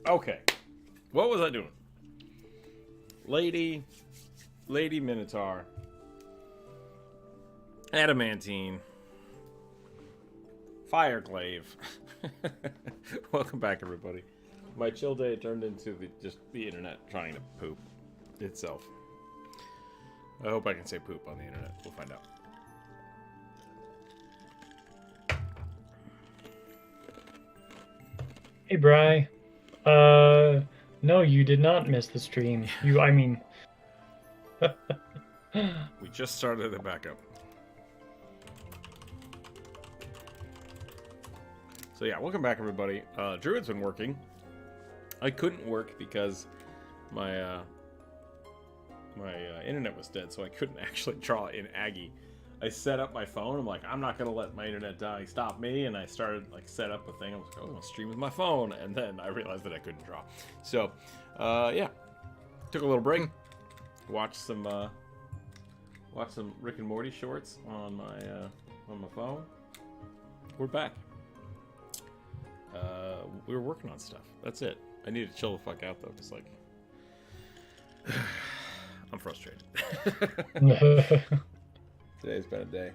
Okay. What was I doing? Lady Minotaur. Adamantine. Fireclave. Welcome back, everybody. My chill day turned into just the internet trying to poop itself. I hope I can say poop on the internet. We'll find out. Hey, Bri. No, you did not miss the stream. We just started it back up. So yeah, welcome back, everybody. Druid's been working. I couldn't work because my internet was dead, so I couldn't actually draw in Aggie. I set up my phone. I'm like, I'm not gonna let my internet die stop me, and I started set up a thing. I was like, oh, I'll stream with my phone, and then I realized that I couldn't draw. So, yeah, took a little break, watched some Rick and Morty shorts on my phone. We're back. We were working on stuff. That's it. I need to chill the fuck out though, because I'm frustrated. Today's been a day.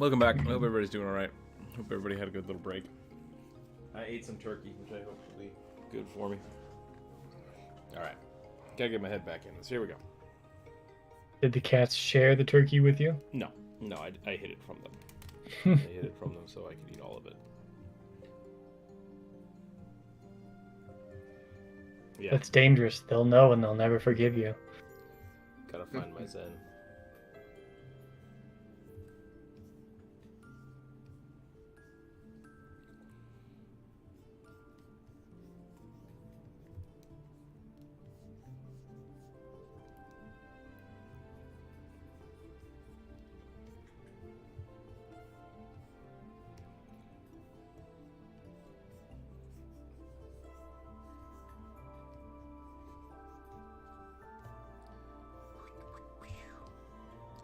Welcome back. I hope everybody's doing alright. Hope everybody had a good little break. I ate some turkey, which I hope will be good for me. Alright. Gotta get my head back in this. Here we go. Did the cats share the turkey with you? No, I hid it from them. I hid it from them so I could eat all of it. Yeah. That's dangerous. They'll know and they'll never forgive you. Gotta find my zen.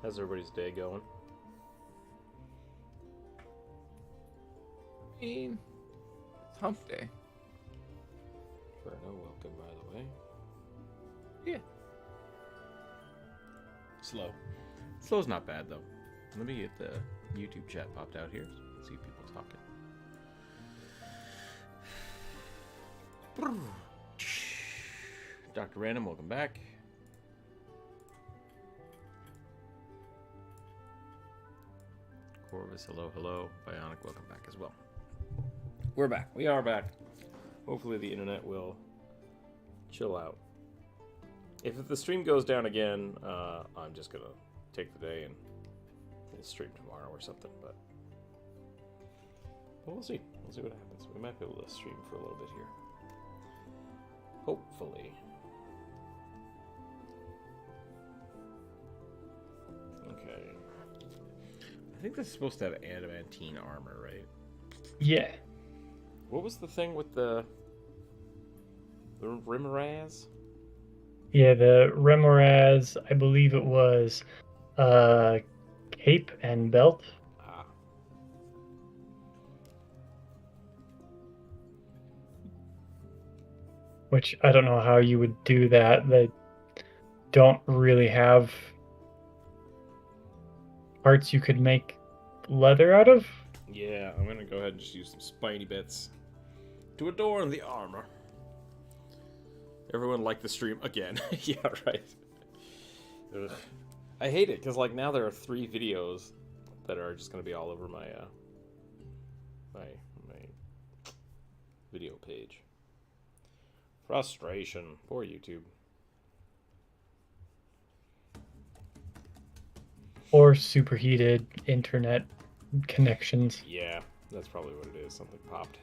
How's everybody's day going? I mean, it's hump day. Verno, welcome, by the way. Yeah. Slow. Slow's not bad, though. Let me get the YouTube chat popped out here. See people talking. Dr. Random, welcome back. Corvus, hello. Bionic, welcome back as well. We're back. We are back. Hopefully the internet will chill out. If the stream goes down again, I'm just going to take the day and we'll stream tomorrow or something. But we'll see. We'll see what happens. We might be able to stream for a little bit here. Hopefully. Okay. I think this is supposed to have adamantine armor, right? Yeah. What was the thing with the Remoraz? Yeah, the Remoraz, I believe it was cape and belt. Ah. Which I don't know how you would do that. They don't really have parts you could make leather out of. Yeah, I'm gonna go ahead and just use some spiny bits to adorn the armor. Everyone liked the stream again. Yeah, right. Ugh. I hate it because now there are 3 videos that are just gonna be all over my my video page. Frustration. Poor YouTube. Or superheated internet connections. Yeah, that's probably what it is. Something popped.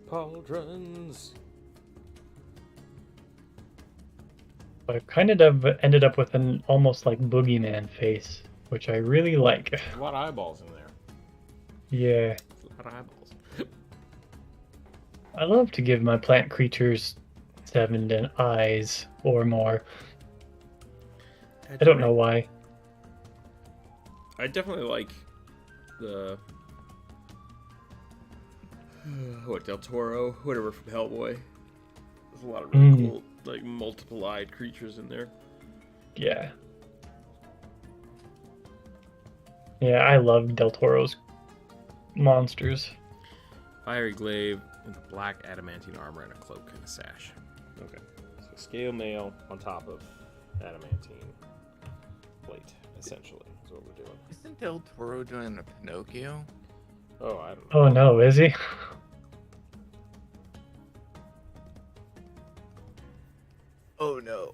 Pauldrons. I kind of ended up with an almost like boogeyman face, which I really like. There's a lot of eyeballs in there. Yeah. There's a lot of eyeballs. I love to give my plant creatures 7 eyes or more. I don't know why. I definitely like the what, Del Toro, whatever, from Hellboy. There's a lot of really cool, like, multiple-eyed creatures in there. Yeah. Yeah, I love Del Toro's monsters. Fiery glaive with black adamantine armor and a cloak and a sash. Okay. So scale mail on top of adamantine plate, essentially, is what we're doing. Isn't Del Toro doing a Pinocchio? Oh, I don't know. Oh no, is he? Oh no,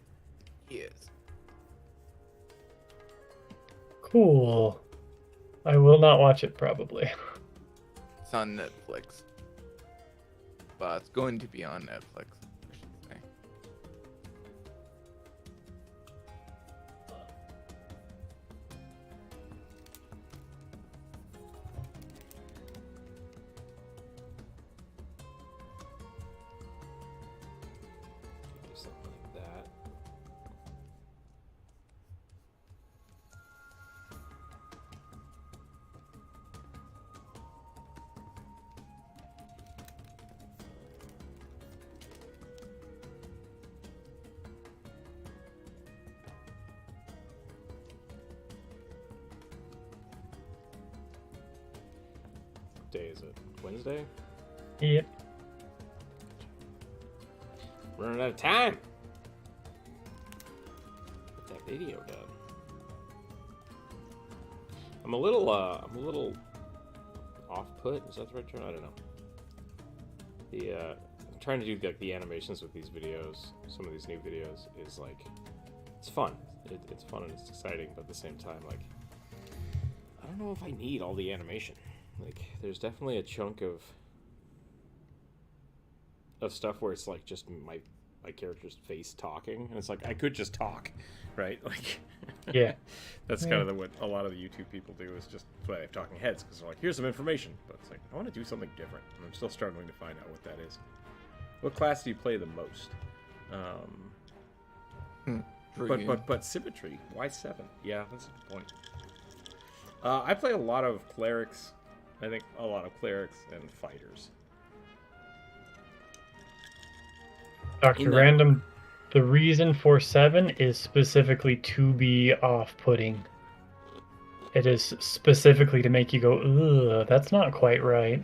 he is. Cool. I will not watch it, probably. It's on Netflix. Well, it's going to be on Netflix, I should say. Do something like that. What day is it? Wednesday? Yep. Running out of time. Get that video done. I'm a little off-put. Is that the right term? I don't know. I'm trying to do like the animations with these videos. Some of these new videos is like, it's fun. It's fun and it's exciting, but at the same time, like, I don't know if I need all the animation. Like, there's definitely a chunk of stuff where it's like just my character's face talking, and it's like I could just talk, right? Like, Yeah. that's kind of what a lot of the YouTube people do, is just play like talking heads, because they're like, here's some information, but it's like, I want to do something different, and I'm still struggling to find out what that is. What class do you play the most? But symmetry, why 7? Yeah, that's a good point. I play a lot of clerics. I think a lot of clerics and fighters. Dr. Random, the reason for 7 is specifically to be off-putting. It is specifically to make you go, ugh, that's not quite right.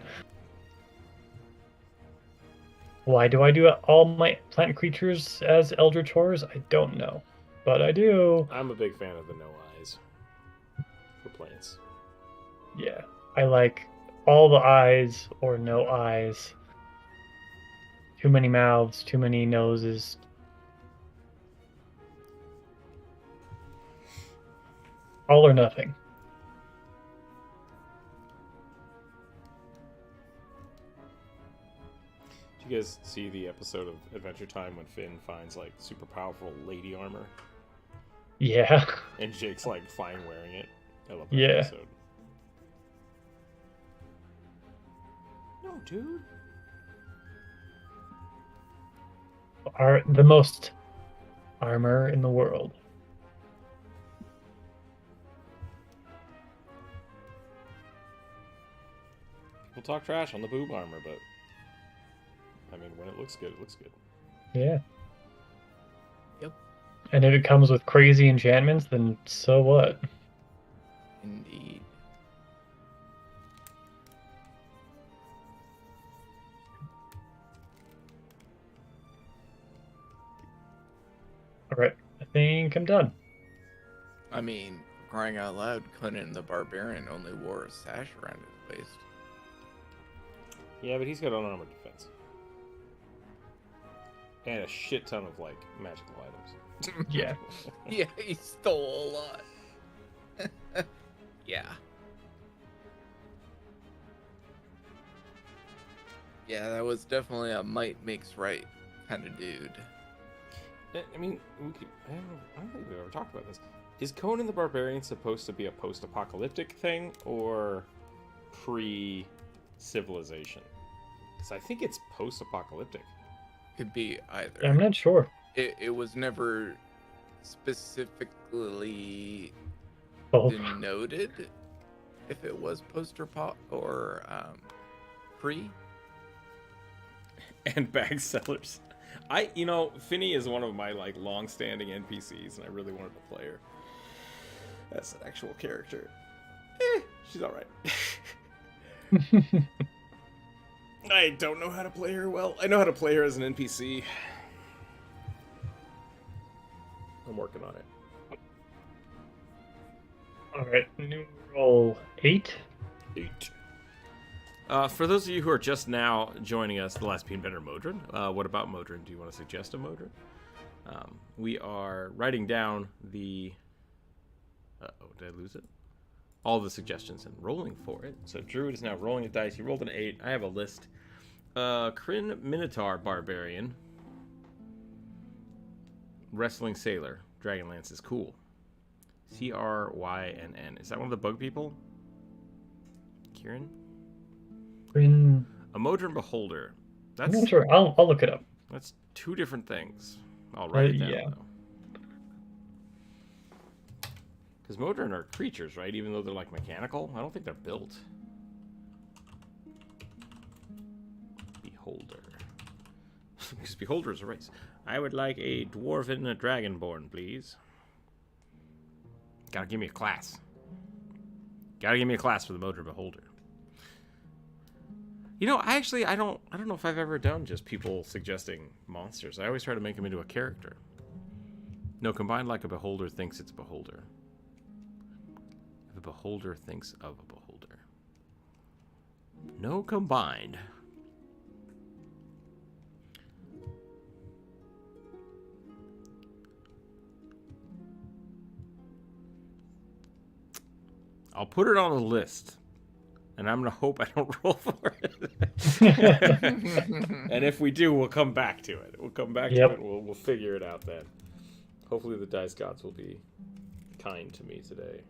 Why do I do all my plant creatures as Eldritch Horrors? I don't know. But I do. I'm a big fan of the no eyes for plants. Yeah. I like all the eyes or no eyes. Too many mouths, too many noses. All or nothing. Did you guys see the episode of Adventure Time when Finn finds like super powerful lady armor? Yeah. And Jake's like fine wearing it. I love that Yeah. episode. No, dude. Are the most armor in the world. People talk trash on the boob armor, but I mean, when it looks good, it looks good. Yeah. Yep. And if it comes with crazy enchantments, then so what? Indeed. Alright, I think I'm done. I mean, crying out loud, Conan the Barbarian only wore a sash around his waist. Yeah, but he's got unarmored defense. And a shit ton of, like, magical items. Yeah. Yeah, he stole a lot. Yeah. Yeah, that was definitely a might makes right kind of dude. I mean, I don't think we've ever talked about this. Is Conan the Barbarian supposed to be a post-apocalyptic thing or pre-civilization? Because I think it's post-apocalyptic. Could be either. I'm not sure. It was never specifically Oh, denoted if it was post-apoc or pre. And bag sellers. Finny is one of my like long-standing NPCs, and I really wanted to play her. That's an actual character. She's all right. I don't know how to play her well. I know how to play her as an NPC. I'm working on it. all right. Numeral 8. 8. For those of you who are just now joining us, the last being better Modron. What about Modron? Do you want to suggest a Modron? We are writing down the... did I lose it? All the suggestions and rolling for it. So Druid is now rolling a dice. He rolled an 8. I have a list. Kryn Minotaur Barbarian. Wrestling Sailor. Dragonlance is cool. Crynn. Is that one of the bug people? Kieran? A Modron Beholder. I'm not sure. I'll look it up. That's 2 different things. I'll write it down, yeah. though. Because Modron are creatures, right? Even though they're, like, mechanical? I don't think they're built. Beholder. Because Beholder is a race. I would like a Dwarven Dragonborn, please. Gotta give me a class. Gotta give me a class for the Modron Beholder. You know, I don't know if I've ever done just people suggesting monsters. I always try to make them into a character. No, combined like a beholder thinks it's a beholder. If a beholder thinks of a beholder. No combined. I'll put it on the list. And I'm going to hope I don't roll for it. And if we do, we'll come back to it. We'll come back to it. We'll figure it out then. Hopefully the dice gods will be kind to me today.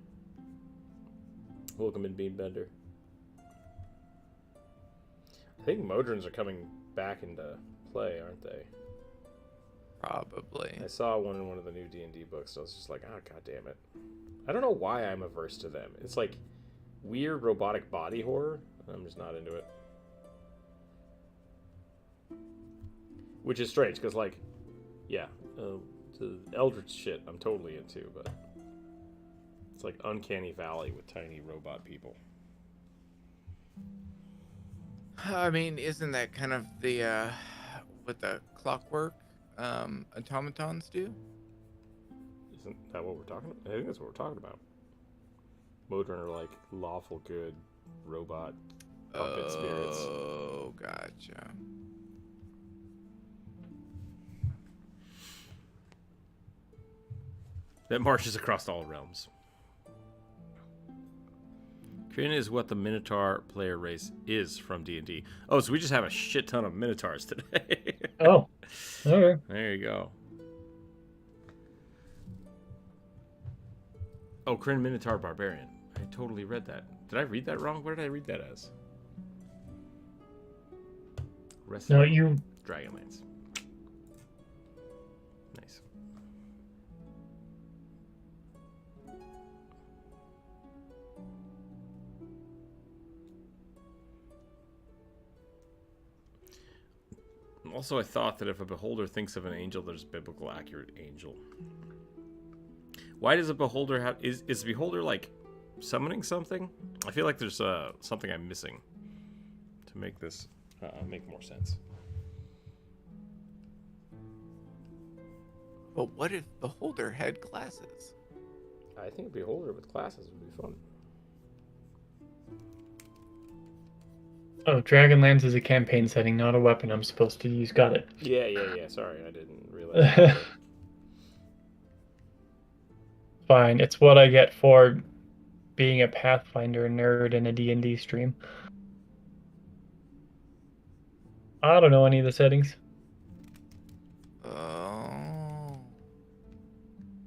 Welcome in, Beanbender. I think Modrons are coming back into play, aren't they? Probably. I saw one in one of the new D&D books. So I was just like, oh, god damn it. I don't know why I'm averse to them. It's like weird robotic body horror. I'm just not into it. Which is strange, because, like, yeah, the Eldritch shit I'm totally into, but it's like Uncanny Valley with tiny robot people. I mean, isn't that kind of the what the clockwork automatons do? Isn't that what we're talking about? I think that's what we're talking about. Modron are like lawful good robot puppet spirits. Oh, gotcha. That marches across all realms. Kryn is what the Minotaur player race is from D&D. Oh, so we just have a shit ton of Minotaurs today. Oh, okay. There you go. Oh, Kryn Minotaur Barbarian. I totally read that. Did I read that wrong? What did I read that as? No, you... Dragonlance. Nice. Also, I thought that if a beholder thinks of an angel, there's a biblical accurate angel. Why does a beholder have... Is a beholder, like, summoning something? I feel like there's something I'm missing to make this make more sense. But what if Beholder had classes? I think a beholder with classes would be fun. Oh, Dragonlance is a campaign setting, not a weapon I'm supposed to use. Got it. Yeah. Sorry, I didn't realize. Fine. It's what I get for being a Pathfinder nerd in a D&D stream. I don't know any of the settings. Oh.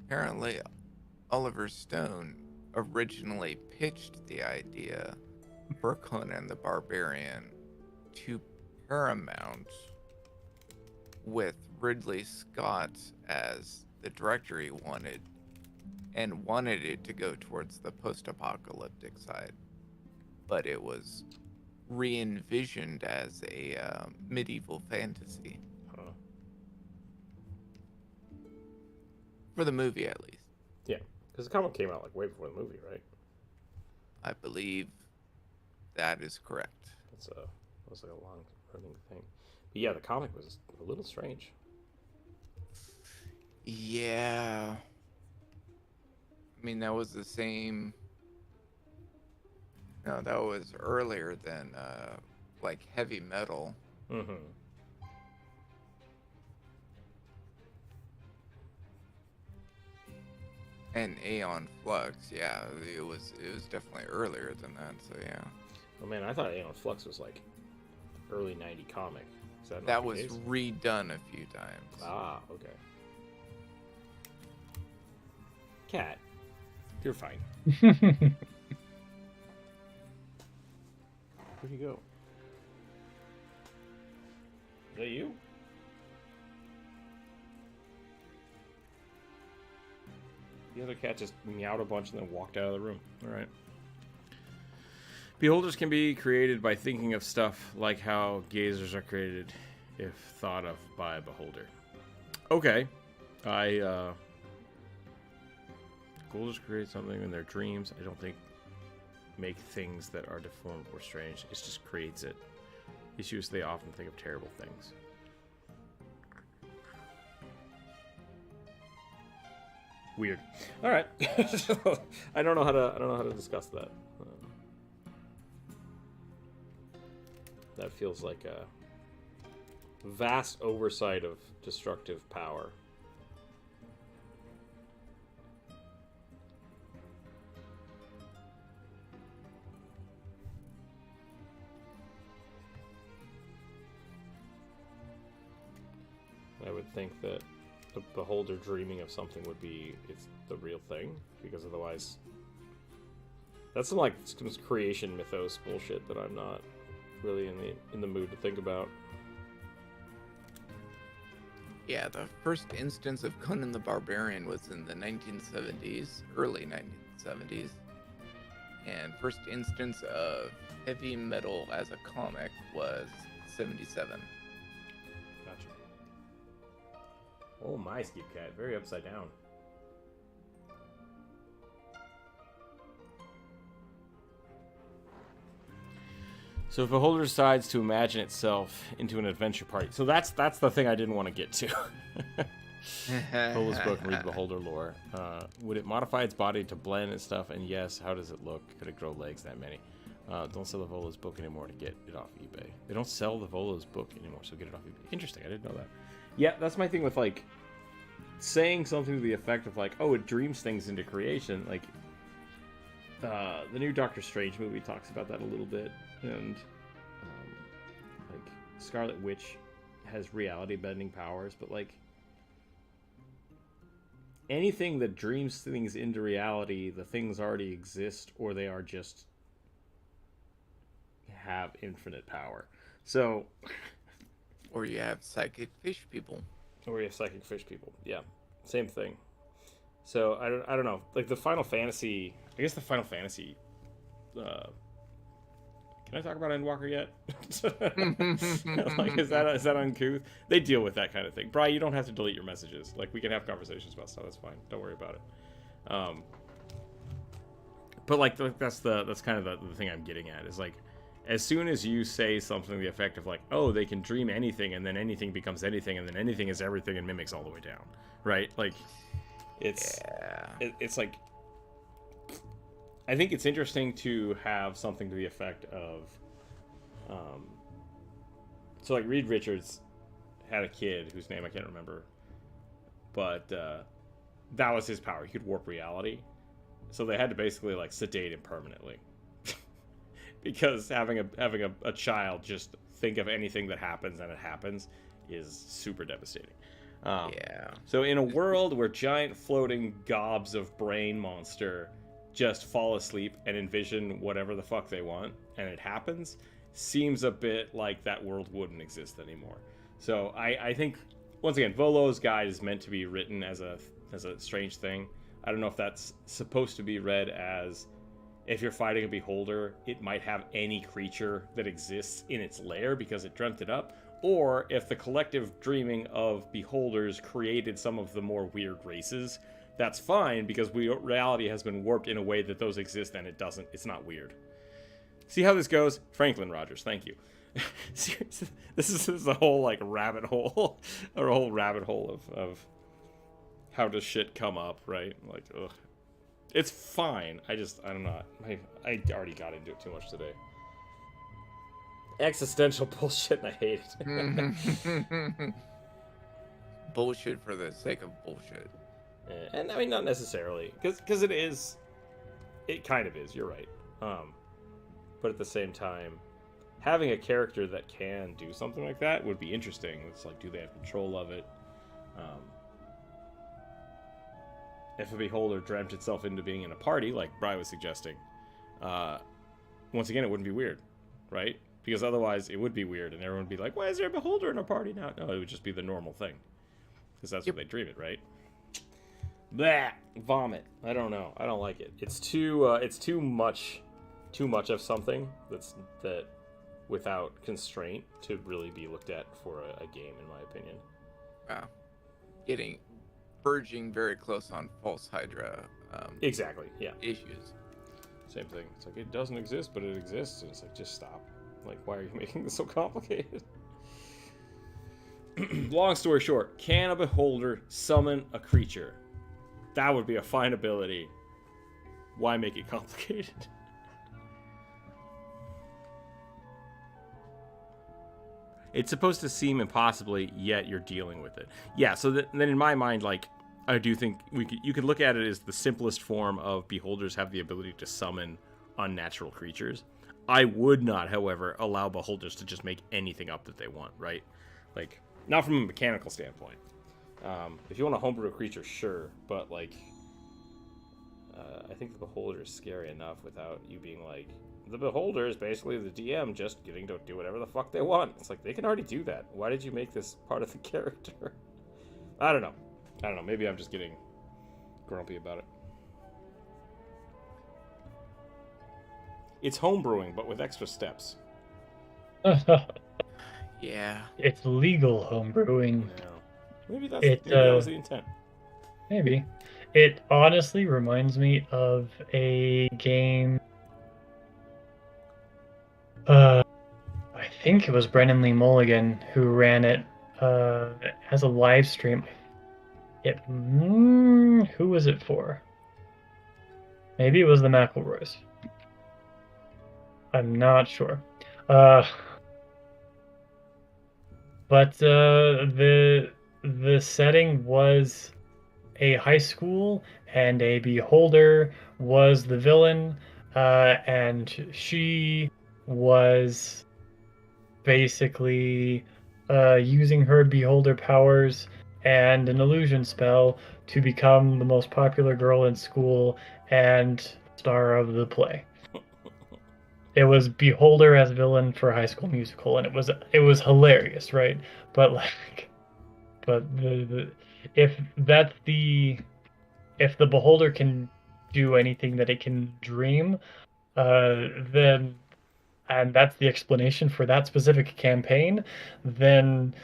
Apparently, Oliver Stone originally pitched the idea for Conan the Barbarian to Paramount with Ridley Scott as the director he wanted, and wanted it to go towards the post-apocalyptic side, but it was re-envisioned as a medieval fantasy Huh. for the movie, at least. Yeah, because the comic came out like way before the movie, right? I believe that is correct. That's that was like a long running thing. But yeah, the comic was a little strange. Yeah. I mean, that was the same. No, that was earlier than like heavy metal. Mm-hmm. And Aeon Flux, yeah, it was definitely earlier than that. So yeah, Oh man, I thought Aeon Flux was like early '90 comic. Is that not that the was case? redone a few times. Ah, okay. Cat, you're fine. Where'd you go? Is that you? The other cat just meowed a bunch and then walked out of the room. All right. Beholders can be created by thinking of stuff like how gazers are created if thought of by a beholder. Okay. Beholders create something in their dreams. I don't think make things that are deformed or strange. It just creates it. Issues they often think of terrible things. Weird. All right. I don't know how to discuss that. That feels like a vast oversight of destructive power. I would think that the beholder dreaming of something would be it's the real thing, because otherwise that's some like some creation mythos bullshit that I'm not really in the mood to think about. Yeah, the first instance of Conan the Barbarian was in the 1970s, early 1970s. And first instance of heavy metal as a comic was 77. Gotcha. Oh my, Skip Cat, very upside down. So if Beholder decides to imagine itself into an adventure party, so that's the thing I didn't want to get to. Pull this book and read Beholder lore. Would it modify its body to blend and stuff? And yes, how does it look? Could it grow legs that many? Don't sell the Volo's book anymore to get it off eBay. They don't sell the Volo's book anymore, so get it off eBay. Interesting, I didn't know that. Yeah, that's my thing with like saying something to the effect of like, oh, it dreams things into creation. Like the new Doctor Strange movie talks about that a little bit, and like Scarlet Witch has reality bending powers, but like anything that dreams things into reality, the things already exist, or they are just have infinite power. So, Or you have psychic fish people. or you have psychic fish people. Yeah, same thing. So I don't know. Like the Final Fantasy, I guess the Final Fantasy. Can I talk about Endwalker yet? Like, is that uncouth? They deal with that kind of thing. Bri, you don't have to delete your messages. Like, we can have conversations about stuff. That's fine. Don't worry about it. But like, that's kind of the thing I'm getting at is like, as soon as you say something to the effect of like, oh, they can dream anything, and then anything becomes anything, and then anything is everything, and mimics all the way down, right? Like, it's like, I think it's interesting to have something to the effect of, so like Reed Richards had a kid whose name I can't remember, but that was his power. He could warp reality, so they had to basically like sedate him permanently. because having a child just think of anything that happens and it happens is super devastating. Yeah. So in a world where giant floating gobs of brain monster just fall asleep and envision whatever the fuck they want, and it happens, seems a bit like that world wouldn't exist anymore. So I think, once again, Volo's guide is meant to be written as a strange thing. I don't know if that's supposed to be read as, if you're fighting a beholder, it might have any creature that exists in its lair because it dreamt it up, or if the collective dreaming of beholders created some of the more weird races. That's fine, because reality has been warped in a way that those exist and it's not weird. See how this goes? Franklin Rogers, thank you. This is a whole like rabbit hole, or a whole rabbit hole of how does shit come up, right? Like, ugh. It's fine. I don't know. I already got into it too much today. Existential bullshit, and I hate it. Bullshit for the sake of bullshit. And I mean, not necessarily, because it kind of is. You're right. But at the same time, having a character that can do something like that would be interesting. It's like, do they have control of it? If a beholder dreamt itself into being in a party, like Bri was suggesting, once again, it wouldn't be weird, right? Because otherwise, it would be weird, and everyone would be like, "Why is there a beholder in a party now?" No, it would just be the normal thing, because that's what they dream it, right? Blah, vomit. I don't know. I don't like it. It's too much of something that without constraint to really be looked at for a game, in my opinion. Wow. Verging very close on false Hydra. Exactly. Yeah. Issues. Same thing. It's like, it doesn't exist, but it exists, and it's like, just stop. Like, why are you making this so complicated? Long story short, can a beholder summon a creature? That would be a fine ability. Why make it complicated? It's supposed to seem impossibly, yet you're dealing with it. Yeah, so then in my mind, like, I do think you could look at it as the simplest form of beholders have the ability to summon unnatural creatures. I would not, however, allow beholders to just make anything up that they want, right? Like, not from a mechanical standpoint. If you want to homebrew a creature, sure, but like, I think the beholder is scary enough without you being like, the beholder is basically the DM just getting to do whatever the fuck they want. It's like, they can already do that. Why did you make this part of the character? I don't know. Maybe I'm just getting grumpy about it. It's homebrewing, but with extra steps. Yeah. It's legal homebrewing. Yeah. Maybe that was the intent. Maybe. It honestly reminds me of a game. I think it was Brennan Lee Mulligan who ran it as a live stream. Who was it for? Maybe it was the McElroys. I'm not sure. But the setting was a high school, and a beholder was the villain, and she was basically using her beholder powers and an illusion spell to become the most popular girl in school and star of the play. It was Beholder as villain for High School Musical, and it was hilarious, right? But if the Beholder can do anything that it can dream, then, and that's the explanation for that specific campaign, then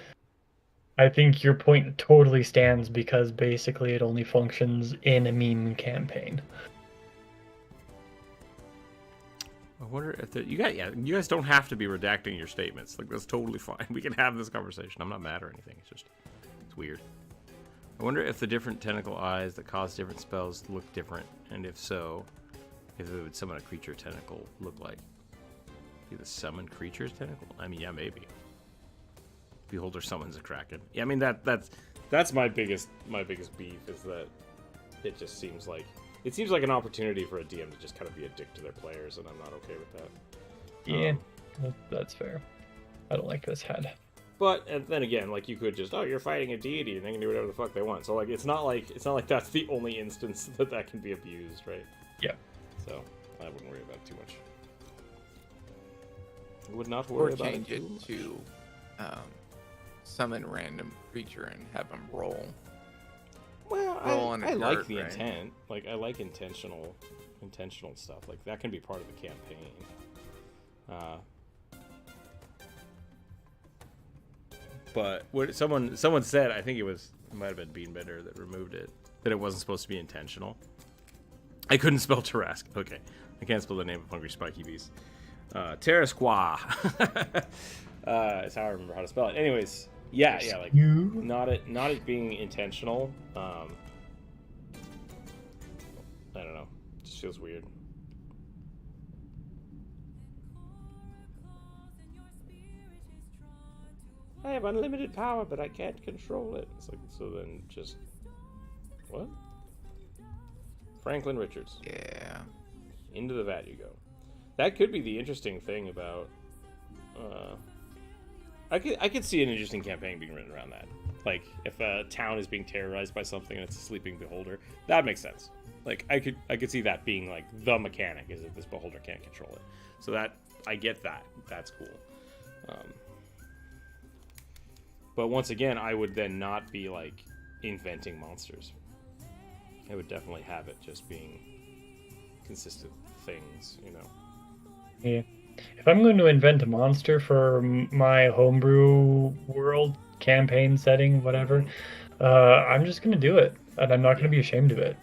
I think your point totally stands, because basically it only functions in a meme campaign. I wonder if you guys don't have to be redacting your statements. Like, that's totally fine. We can have this conversation. I'm not mad or anything. It's weird. I wonder if the different tentacle eyes that cause different spells look different, and if so, if it would summon a creature tentacle look like. Be the summoned creature's tentacle? I mean, yeah, maybe. Beholder summons a kraken. Yeah, I mean that's my biggest beef, is that it just seems like an opportunity for a DM to just kind of be a dick to their players, and I'm not okay with that. Yeah, that's fair. I don't like this head. But and then again, like you could just, oh, you're fighting a deity and they can do whatever the fuck they want. So like it's not like that's the only instance that can be abused, right? Yeah. So I wouldn't worry about it too much. I would not worry Or about change it it too much. to summon random creature and have them roll. Well, roll on a I like dart, the right? intent. Like I like intentional stuff. Like that can be part of the campaign. But what someone said, I think it might have been Beanbender that removed it, that it wasn't supposed to be intentional. I couldn't spell Tarask. Okay, I can't spell the name of Hungry Spiky Beast. Terrasqua. Is how I remember how to spell it. Anyways, yeah, like not it being intentional. I don't know. It just feels weird. I have unlimited power, but I can't control it. It's like, so then just what? Franklin Richards. Yeah. Into the vat you go. That could be the interesting thing about. I could see an interesting campaign being written around that. Like if a town is being terrorized by something and it's a sleeping beholder, that makes sense. Like I could see that being like the mechanic is that this beholder can't control it. So that I get that. That's cool. But once again, I would then not be like inventing monsters. I would definitely have it just being consistent things, you know. Yeah. If I'm going to invent a monster for my homebrew world campaign setting, whatever, I'm just going to do it, and I'm not going to be ashamed of it.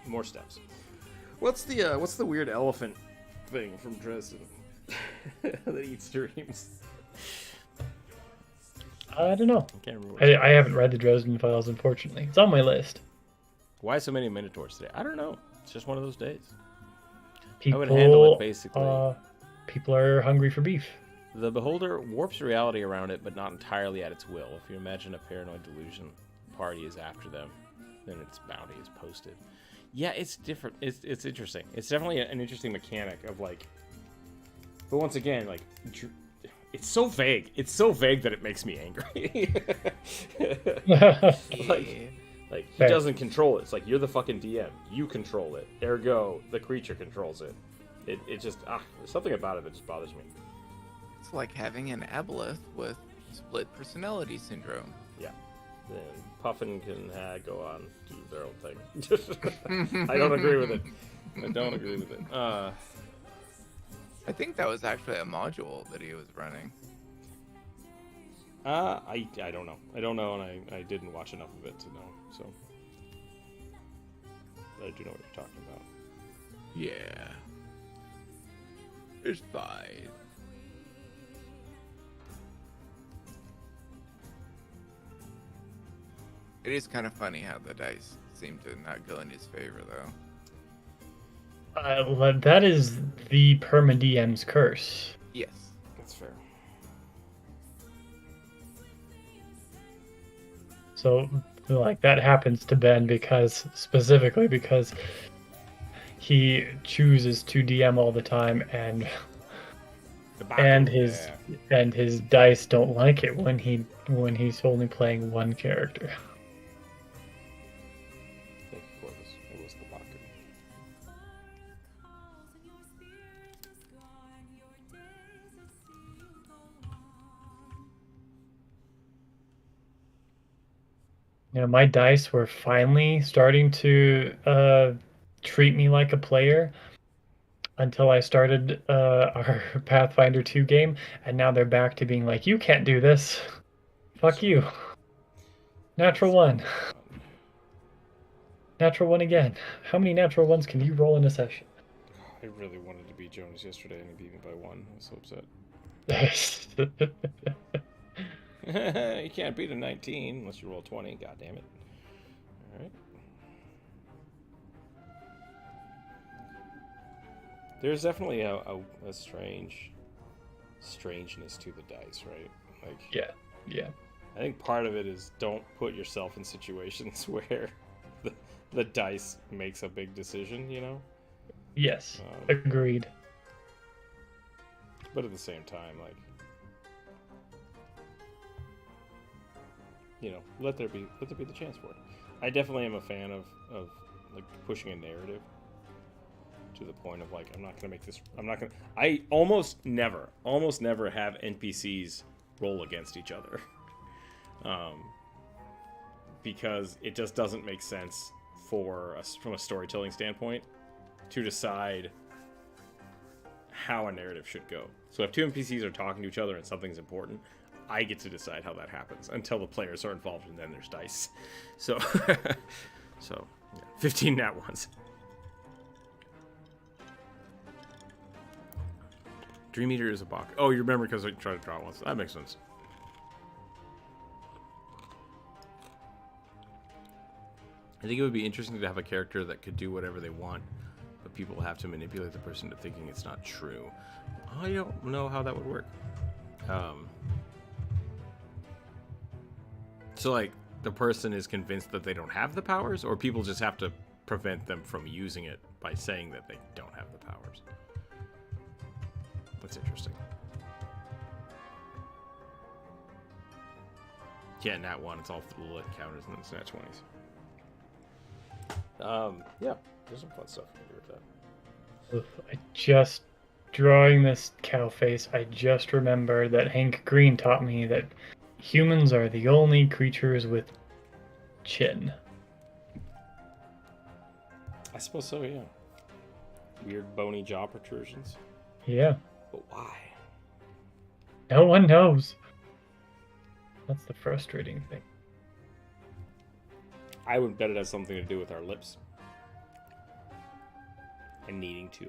More steps. What's the weird elephant thing from Dresden that eats dreams? I don't know. I can't remember. I haven't read the Dresden Files, unfortunately. It's on my list. Why so many Minotaurs today? I don't know. It's just one of those days. People, I would handle it basically. People are hungry for beef. The beholder warps reality around it, but not entirely at its will. If you imagine a paranoid delusion, the party is after them, then its bounty is posted. Yeah, it's different. It's interesting. It's definitely an interesting mechanic of like. But once again, like, it's so vague. It's so vague that it makes me angry. Like he doesn't control it. It's like you're the fucking DM. You control it. Ergo, the creature controls it. It just there's something about it that just bothers me. It's like having an aboleth with split personality syndrome. Yeah. Then Puffin can go on do their own thing. I don't agree with it. I think that was actually a module that he was running. I don't know. I don't know, and I didn't watch enough of it to know. So, but I do know what you're talking about. Yeah. It's fine. It is kind of funny how the dice seem to not go in his favor, though. That is the perma DM's curse. Yes. That's fair. So, like, that happens to Ben specifically because he chooses to DM all the time, and his dice don't like it when he's only playing one character. Thank you, Corvus. It was the Baku. You know, my dice were finally starting to treat me like a player until I started our Pathfinder 2 game, and now they're back to being like, you can't do this. Fuck you. Natural one. Natural one again. How many natural ones can you roll in a session? I really wanted to beat Jonas yesterday, and he beat me by 1. I was so upset. You can't beat a 19 unless you roll 20. God damn it. All right. There's definitely a strangeness to the dice, right? Like, yeah. I think part of it is don't put yourself in situations where the dice makes a big decision, you know? Yes, agreed. but at the same time, like, you know, let there be the chance for it. I definitely am a fan of like pushing a narrative to the point of like, I almost never have NPCs roll against each other. Because it just doesn't make sense from a storytelling standpoint to decide how a narrative should go. So if two NPCs are talking to each other and something's important, I get to decide how that happens until the players are involved, and then there's dice. So, so yeah, 15 nat ones. Dream Eater is a Bach. Oh, you remember because I tried to draw it once. That makes sense. I think it would be interesting to have a character that could do whatever they want, but people have to manipulate the person to thinking it's not true. I don't know how that would work. So, like, the person is convinced that they don't have the powers, or people just have to prevent them from using it by saying that they don't have the powers? That's interesting. Yeah, nat 1, it's all through the lit counters, and then it's nat 20s. Yeah, there's some fun stuff you can do with that. Drawing this cow face, I just remembered that Hank Green taught me that humans are the only creatures with chin. I suppose so, yeah. Weird bony jaw protrusions. Yeah. But why? No one knows. That's the frustrating thing. I would bet it has something to do with our lips. And needing to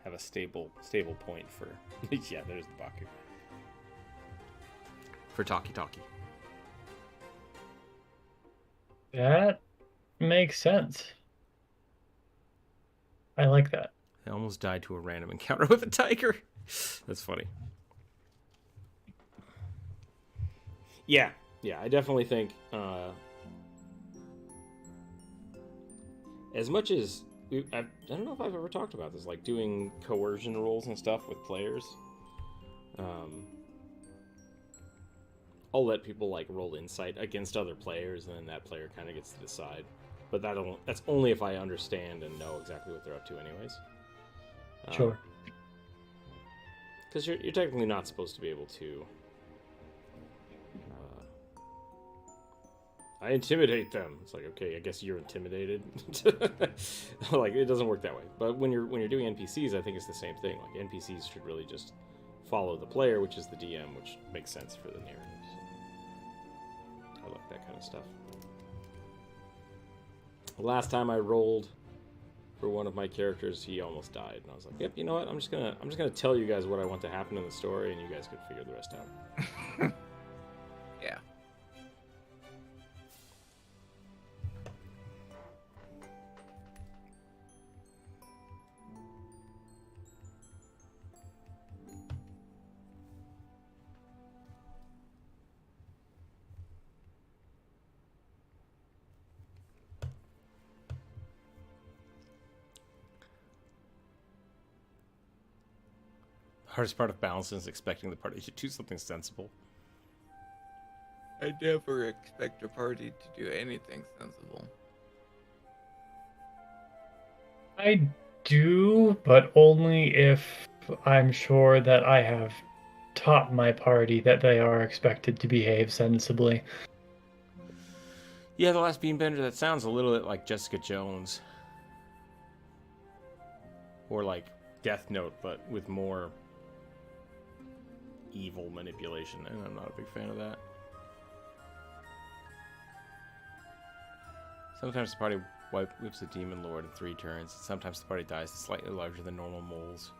have a stable point for... yeah, there's the Baku. For talkie. That makes sense. I like that. I almost died to a random encounter with a tiger. That's funny. Yeah, I definitely think... as much as... I don't know if I've ever talked about this, like doing coercion rolls and stuff with players. I'll let people like roll insight against other players, and then that player kind of gets to decide. But that's only if I understand and know exactly what they're up to anyways. Sure. Because you're technically not supposed to be able to... I intimidate them. It's like, okay, I guess you're intimidated. Like, it doesn't work that way. But when you're doing NPCs, I think it's the same thing. Like, NPCs should really just follow the player, which is the DM, which makes sense for the narrative. So I like that kind of stuff. The last time I rolled for one of my characters, he almost died, and I was like, "Yep, you know what? I'm just gonna tell you guys what I want to happen in the story, and you guys can figure the rest out." Yeah. Hardest part of balancing is expecting the party to do something sensible. I never expect a party to do anything sensible. I do, but only if I'm sure that I have taught my party that they are expected to behave sensibly. Yeah, the last Beanbender, that sounds a little bit like Jessica Jones. Or like Death Note, but with more evil manipulation, and I'm not a big fan of that. Sometimes the party whips a demon lord in 3 turns. Sometimes the party dies slightly larger than normal moles.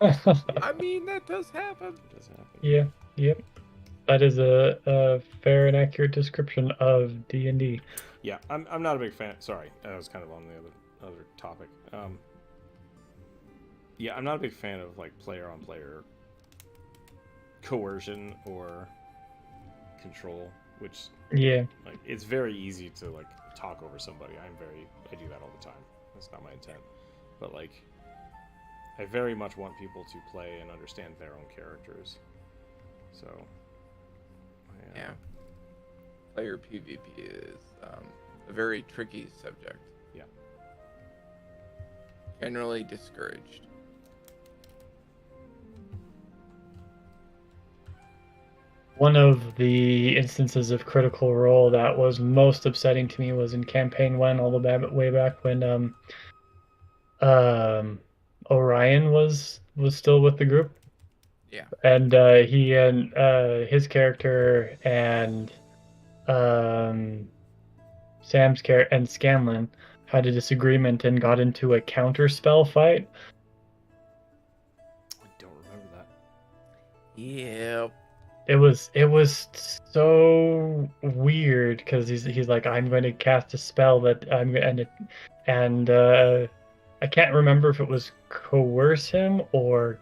I mean, that does happen. It does happen. Yeah, yep. That is a fair and accurate description of D&D. Yeah, I'm not a big fan. Sorry, I was kind of on the other topic. Yeah, I'm not a big fan of like player-on-player coercion or control, which like it's very easy to like talk over somebody. I do that all the time. That's not my intent. But like I very much want people to play and understand their own characters. So, Yeah. Player PvP is a very tricky subject. Yeah. Generally discouraged. One of the instances of Critical Role that was most upsetting to me was in Campaign 1, all the way back when Orion was still with the group. Yeah. And he and his character and Sam's character and Scanlan had a disagreement and got into a counterspell fight. I don't remember that. Yep. It was so weird because he's like, I'm going to cast a spell that and I can't remember if it was coerce him or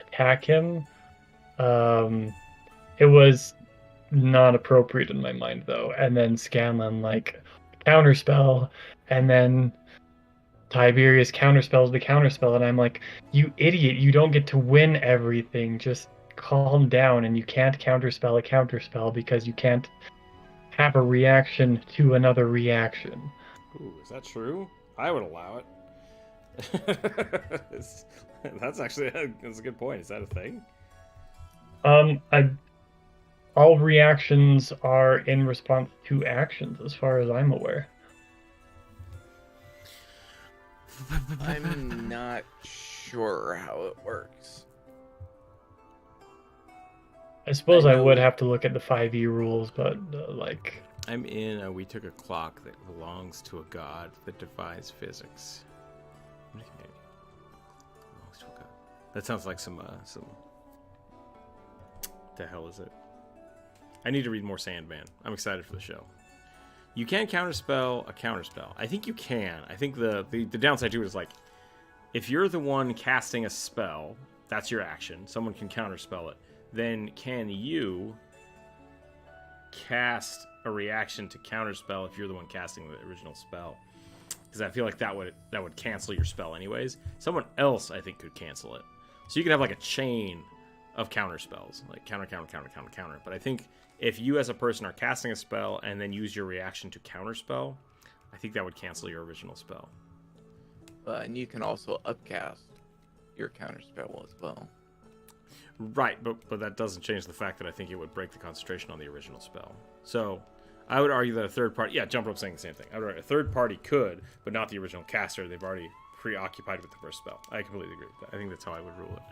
attack him. It was not appropriate in my mind though. And then Scanlan like counterspell, and then Tiberius counterspells the counterspell, and I'm like, you idiot! You don't get to win everything. Just calm down, and you can't counterspell a counterspell because you can't have a reaction to another reaction. Ooh, is that true? I would allow it. That's actually that's a good point. Is that a thing? All reactions are in response to actions, as far as I'm aware. I'm not sure how it works. I suppose I I would know- have to look at the 5e rules, but like, I'm in We Took a Clock that belongs to a god that defies physics. Belongs to a god. That sounds like some. The hell is it? I need to read more Sandman. I'm excited for the show. You can counterspell a counterspell. I think you can. I think the downside to it is like, if you're the one casting a spell, that's your action. Someone can counterspell it. Then can you cast a reaction to counterspell if you're the one casting the original spell? Because I feel like that would cancel your spell anyways. Someone else, I think, could cancel it. So you could have like a chain of counterspells, like counter. But I think if you as a person are casting a spell and then use your reaction to counterspell, I think that would cancel your original spell. And you can also upcast your counterspell as well. Right, but that doesn't change the fact that I think it would break the concentration on the original spell. So I would argue that a third party, Jump Rope's saying the same thing. I would argue a third party could, but not the original caster. They've already preoccupied with the first spell. I completely agree with that. I think that's how I would rule it.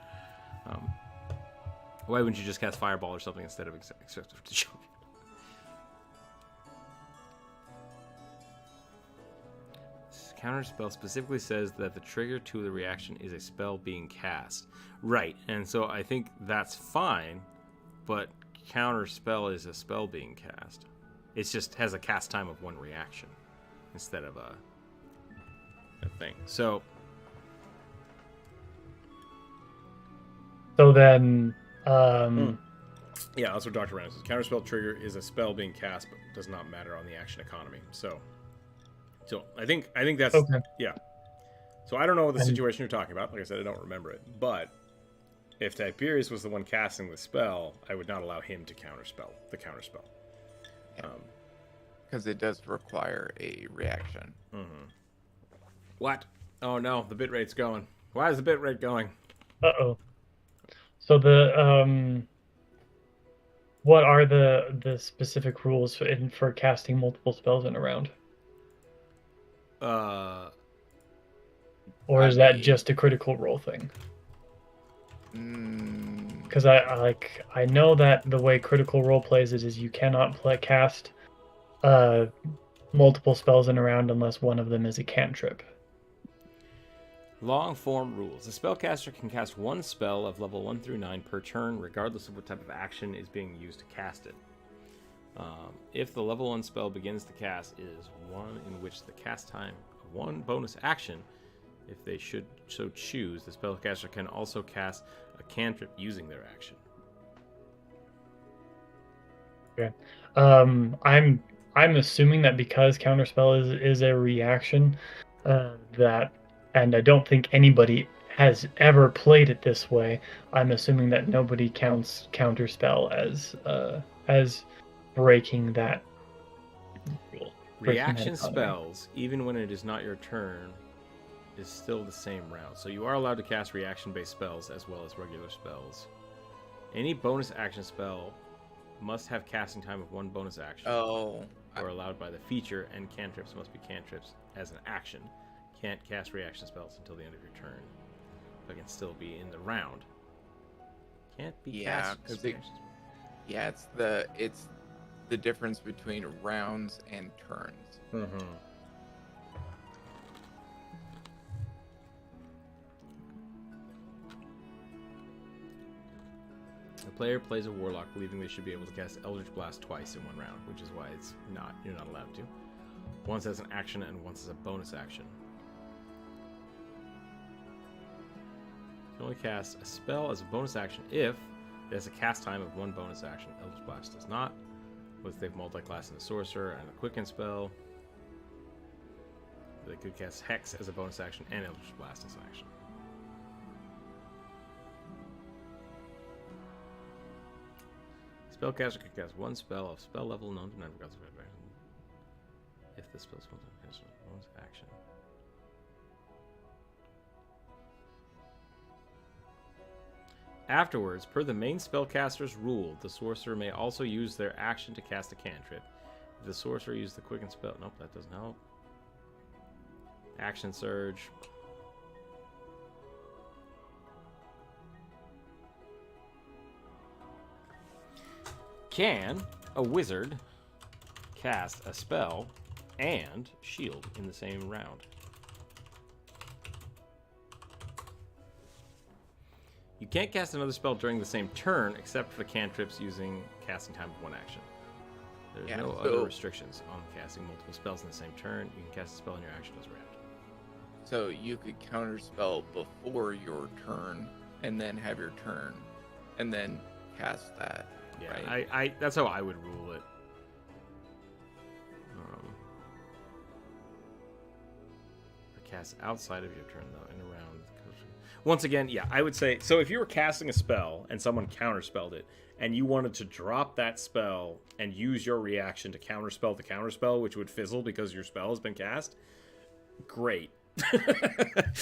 Why wouldn't you just cast Fireball or something instead of Extractive to Champion? Counterspell specifically says that the trigger to the reaction is a spell being cast. Right, and so I think that's fine, but Counterspell is a spell being cast. It just has a cast time of one reaction instead of a thing. So then yeah, that's what Dr. Random says. Counterspell trigger is a spell being cast, but does not matter on the action economy. So I think that's okay. Yeah. So I don't know what the situation you're talking about. Like I said, I don't remember it. But if Tiberius was the one casting the spell, I would not allow him to counterspell the counterspell. Because it does require a reaction. Mm-hmm. What? Oh no, the bitrate's going. Why is the bitrate going? Uh-oh. So what are the specific rules for casting multiple spells in a round? Or is that just a Critical Role thing? Because I know that the way Critical Role plays it is you cannot cast multiple spells in a round unless one of them is a cantrip. Long form rules. A spellcaster can cast one spell of level 1 through 9 per turn, regardless of what type of action is being used to cast it. If the level 1 spell begins to cast is one in which the cast time of one bonus action, if they should so choose, the spellcaster can also cast a cantrip using their action. Okay. I'm assuming that because Counterspell is a reaction, and I don't think anybody has ever played it this way, I'm assuming that nobody counts counterspell as breaking that rule. Reaction spells, even when it is not your turn, is still the same round. So you are allowed to cast reaction-based spells as well as regular spells. Any bonus action spell must have casting time of 1 bonus action. Oh. Or allowed by the feature, and cantrips must be cantrips as an action. Can't cast reaction spells until the end of your turn, but can still be in the round. Can't be cast. Yeah, it's the difference between rounds and turns. Mm-hmm. The player plays a warlock, believing they should be able to cast Eldritch Blast twice in 1 round, which is why you're not allowed to. Once as an action and once as a bonus action. You can only cast a spell as a bonus action if it has a cast time of 1 bonus action. Eldritch Blast does not. With they've multi-class in the sorcerer and a quicken spell. They could cast Hex as a bonus action and Eldritch Blast as an action. Spellcaster can cast 1 spell of spell level known to never cast a action. If the spell is cast as a bonus action. Afterwards, per the main spellcaster's rule, the sorcerer may also use their action to cast a cantrip. If the sorcerer used the quicken spell... Nope, that doesn't help. Action surge. Can a wizard cast a spell and shield in the same round? You can't cast another spell during the same turn except for cantrips using casting time of 1 action. There's no other restrictions on casting multiple spells in the same turn. You can cast a spell in your action as a round. So you could counterspell before your turn and then have your turn and then cast that. Yeah, right? I that's how I would rule it. Or cast outside of your turn though, in a round. Once again, yeah, I would say, so if you were casting a spell and someone counterspelled it, and you wanted to drop that spell and use your reaction to counterspell the counterspell, which would fizzle because your spell has been cast, great.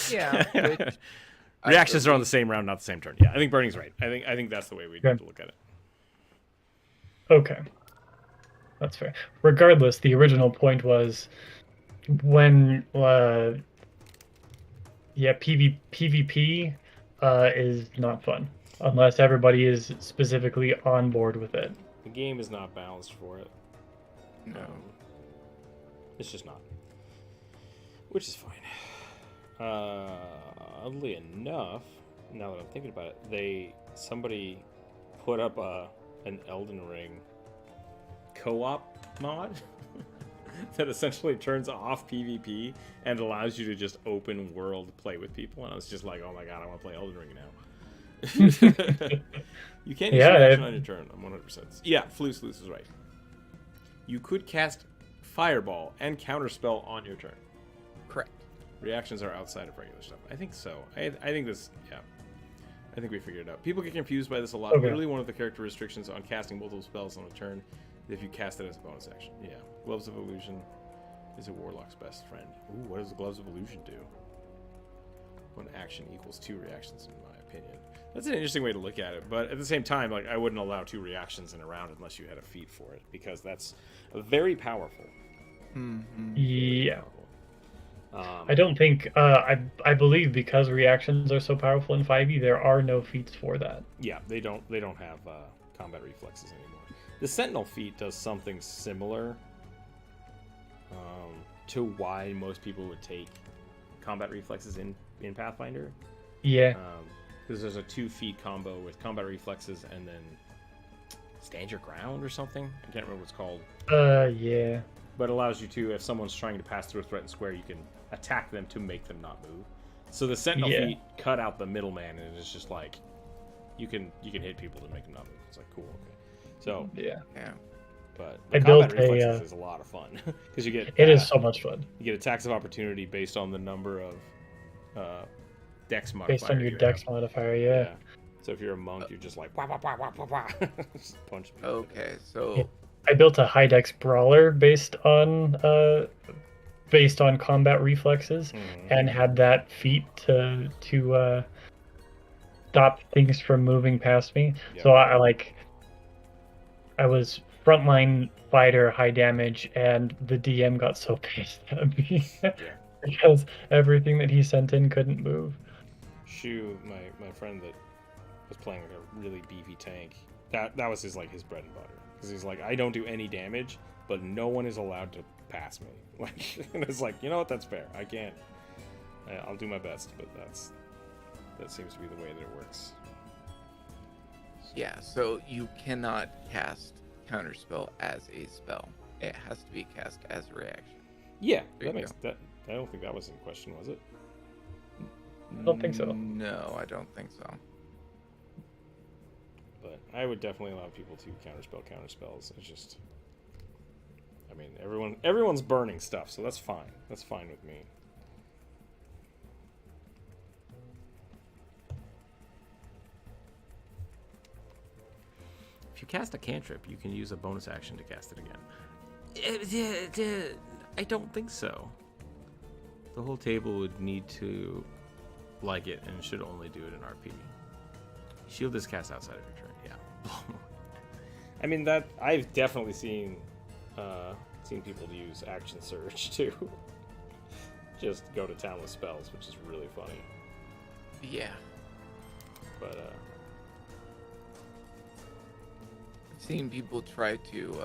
Yeah. Reactions are on the same round, not the same turn. Yeah, I think Bernie's right. I think that's the way we'd have to look at it. Okay. That's fair. Regardless, the original point was when PvP is not fun unless everybody is specifically on board with it. The game is not balanced for it. No. It's just not. Which is fine. Oddly enough, now that I'm thinking about it, somebody put up an Elden Ring co-op mod that essentially turns off PvP and allows you to just open world play with people. And I was just like, oh my god, I want to play Elden Ring now. You can't use reaction on your turn. I'm 100%. Yeah, Floose is right. You could cast Fireball and Counterspell on your turn. Correct. Reactions are outside of regular stuff. I think so. I think this, yeah. I think we figured it out. People get confused by this a lot. Okay. Literally one of the character restrictions on casting multiple spells on a turn is if you cast it as a bonus action. Yeah. Gloves of Illusion is a warlock's best friend. Ooh, what does the Gloves of Illusion do? 1 action equals 2 reactions, in my opinion. That's an interesting way to look at it, but at the same time, like, I wouldn't allow 2 reactions in a round unless you had a feat for it, because that's very powerful. Mm-hmm. Yeah. I don't think I believe because reactions are so powerful in 5e, there are no feats for that. Yeah, they don't have combat reflexes anymore. The Sentinel feat does something similar to why most people would take combat reflexes in Pathfinder. Yeah. Because there's a 2 feat combo with combat reflexes and then stand your ground or something. I can't remember what it's called. Yeah. But it allows you to, if someone's trying to pass through a threatened square, you can attack them to make them not move. So the Sentinel feat cut out the middleman, and it's just like you can hit people to make them not move. It's like, cool, okay. So yeah. But the combat reflexes is a lot of fun because you get it is so much fun. You get attacks of opportunity based on the number of dex modifier. Based on your you dex have. modifier, yeah. So if you're a monk, you're just like wah wah wah wah wah wah. Just punch people. Okay, so I built a high dex brawler based on combat reflexes, and had that feat to stop things from moving past me. Yep. So I was frontline fighter, high damage, and the DM got so pissed at me because everything that he sent in couldn't move. Shu, my friend that was playing like a really beefy tank, that was his bread and butter, because he's like, I don't do any damage, but no one is allowed to pass me. Like, and it's like, you know what, that's fair. I can't. I'll do my best, but that seems to be the way that it works. yeah, so you cannot cast Counterspell as a spell. It has to be cast as a reaction. Yeah, There that you makes that. I don't think that was in question, was it? I don't think so. No, I don't think so. But I would definitely allow people to counterspells. It's just, I mean, everyone's burning stuff, so that's fine. That's fine with me. If you cast a cantrip, you can use a bonus action to cast it again. I don't think so. The whole table would need to like it, and should only do it in RP. Shield is cast outside of your turn. Yeah. I mean, that I've definitely seen people use action surge to just go to town with spells, which is really funny. Yeah. But I've seen people try to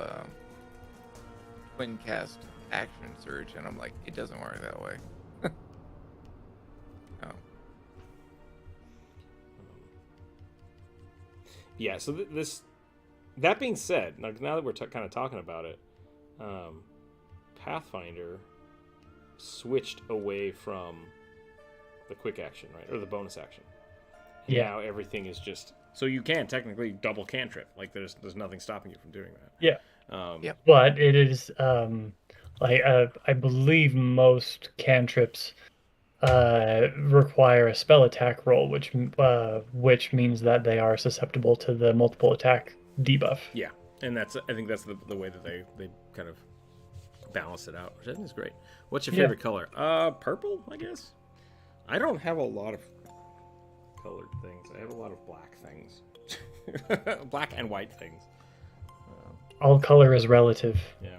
twin cast action surge, and I'm like, it doesn't work that way. Oh. yeah, so that being said, now that we're kind of talking about it, Pathfinder switched away from the quick action, right, or the bonus action. And now everything is just, so you can technically double cantrip. Like there's nothing stopping you from doing that. Yeah. Yep. But it is I believe most cantrips require a spell attack roll, which means that they are susceptible to the multiple attack debuff. Yeah, and I think that's the way that they kind of balance it out, which I think is great. What's your favorite color? Purple, I guess. I don't have a lot of colored things. I have a lot of black things. Black and white things. All color is relative. Yeah.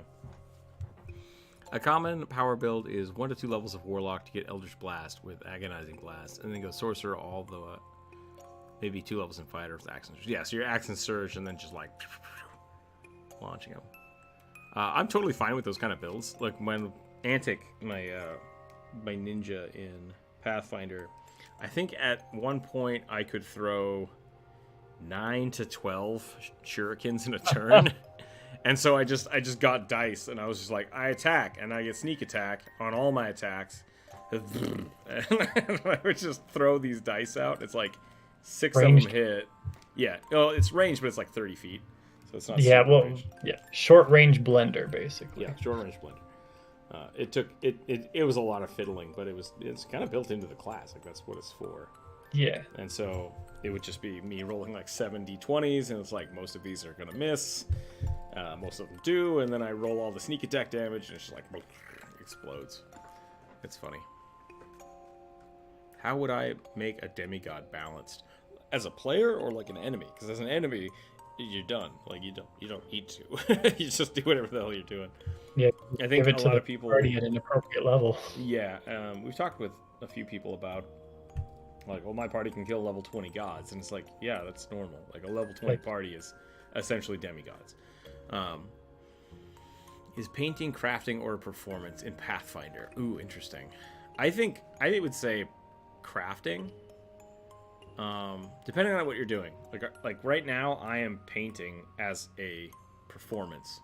A common power build is 1 to 2 levels of Warlock to get Eldritch Blast with Agonizing Blast, and then go Sorcerer all the maybe 2 levels in Fighter with Axe and Surge. Yeah, so your Axe and Surge, and then just like launching them. I'm totally fine with those kind of builds. Like when Antic, my ninja in Pathfinder, I think at one point I could throw 9 to 12 shurikens in a turn. And so I just got dice, and I was just like, I attack, and I get sneak attack on all my attacks. And I would just throw these dice out. It's like 6 Ranged. of them hit. Yeah, well, it's ranged, but it's like 30 feet. So it's not Yeah, super well, ranged. yeah, short range blender basically. Yeah, short range blender. It was a lot of fiddling, but it's kind of built into the class. Like that's what it's for. Yeah. And so it would just be me rolling like 7 d20s, and it's like most of these are gonna miss. Most of them do, and then I roll all the sneak attack damage, and it's just like explodes. It's funny. How would I make a demigod balanced? As a player or like an enemy? Because as an enemy, you're done. Like you don't need to. You just do whatever the hell you're doing. Yeah. I think Give it a to lot the of people party at an appropriate level. Yeah, we've talked with a few people about like, well, my party can kill level 20 gods, and it's like, yeah, that's normal. Like a level 20 party is essentially demigods. Is painting, crafting, or performance in Pathfinder? Ooh, interesting. I would say crafting. Depending on what you're doing. Like right now, I am painting as a performance.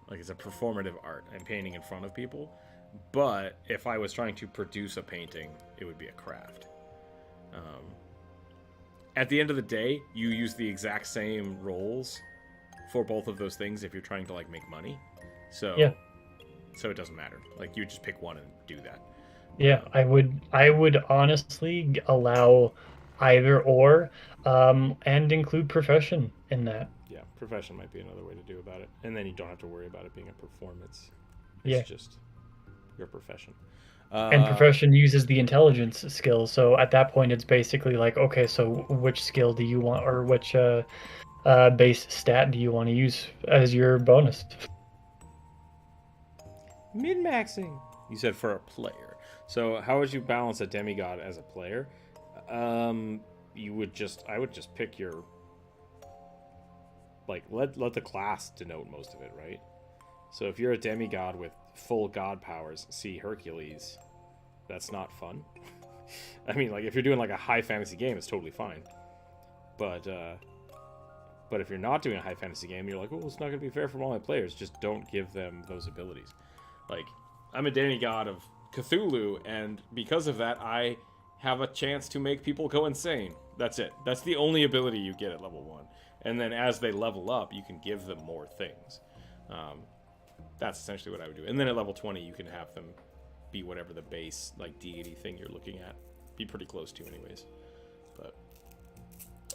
Like it's a performative art. I'm painting in front of people. But if I was trying to produce a painting, it would be a craft. At the end of the day, you use the exact same roles for both of those things if you're trying to like make money. So it doesn't matter. Like you just pick one and do that. Yeah, I would honestly allow either or, and include profession in that. Yeah, profession might be another way to do about it, and then you don't have to worry about it being a performance. It's Yeah. just your profession. And profession uses the intelligence skill, so at that point it's basically like, okay, so which skill do you want, or which base stat do you want to use as your bonus? Min-maxing. You said for a player. So how would you balance a demigod as a player? I would just pick your, like, let the class denote most of it, right? So if you're a demigod with full god powers, see Hercules, that's not fun. I mean, like, if you're doing like a high fantasy game, it's totally fine. But if you're not doing a high fantasy game, you're like, oh, it's not going to be fair for all my players. Just don't give them those abilities. Like, I'm a demigod of Cthulhu, and because of that, I have a chance to make people go insane. That's it. That's the only ability you get at level 1. And then as they level up, you can give them more things. That's essentially what I would do. And then at level 20, you can have them be whatever the base, like, deity thing you're looking at. Be pretty close to anyways. But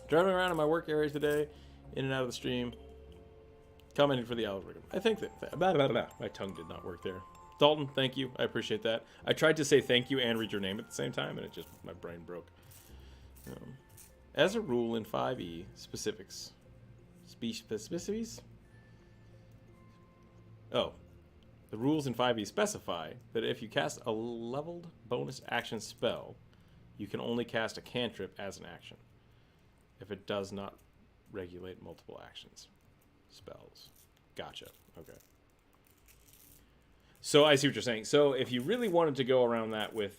driving around in my work area today, in and out of the stream, commenting for the algorithm. I think that my tongue did not work there. Dalton, thank you. I appreciate that. I tried to say thank you and read your name at the same time, and my brain broke. As a rule in 5e, specifics. Specifics? Oh. The rules in 5e specify that if you cast a leveled bonus action spell, you can only cast a cantrip as an action if it does not regulate multiple actions. Spells. Gotcha. Okay. So I see what you're saying. So if you really wanted to go around that with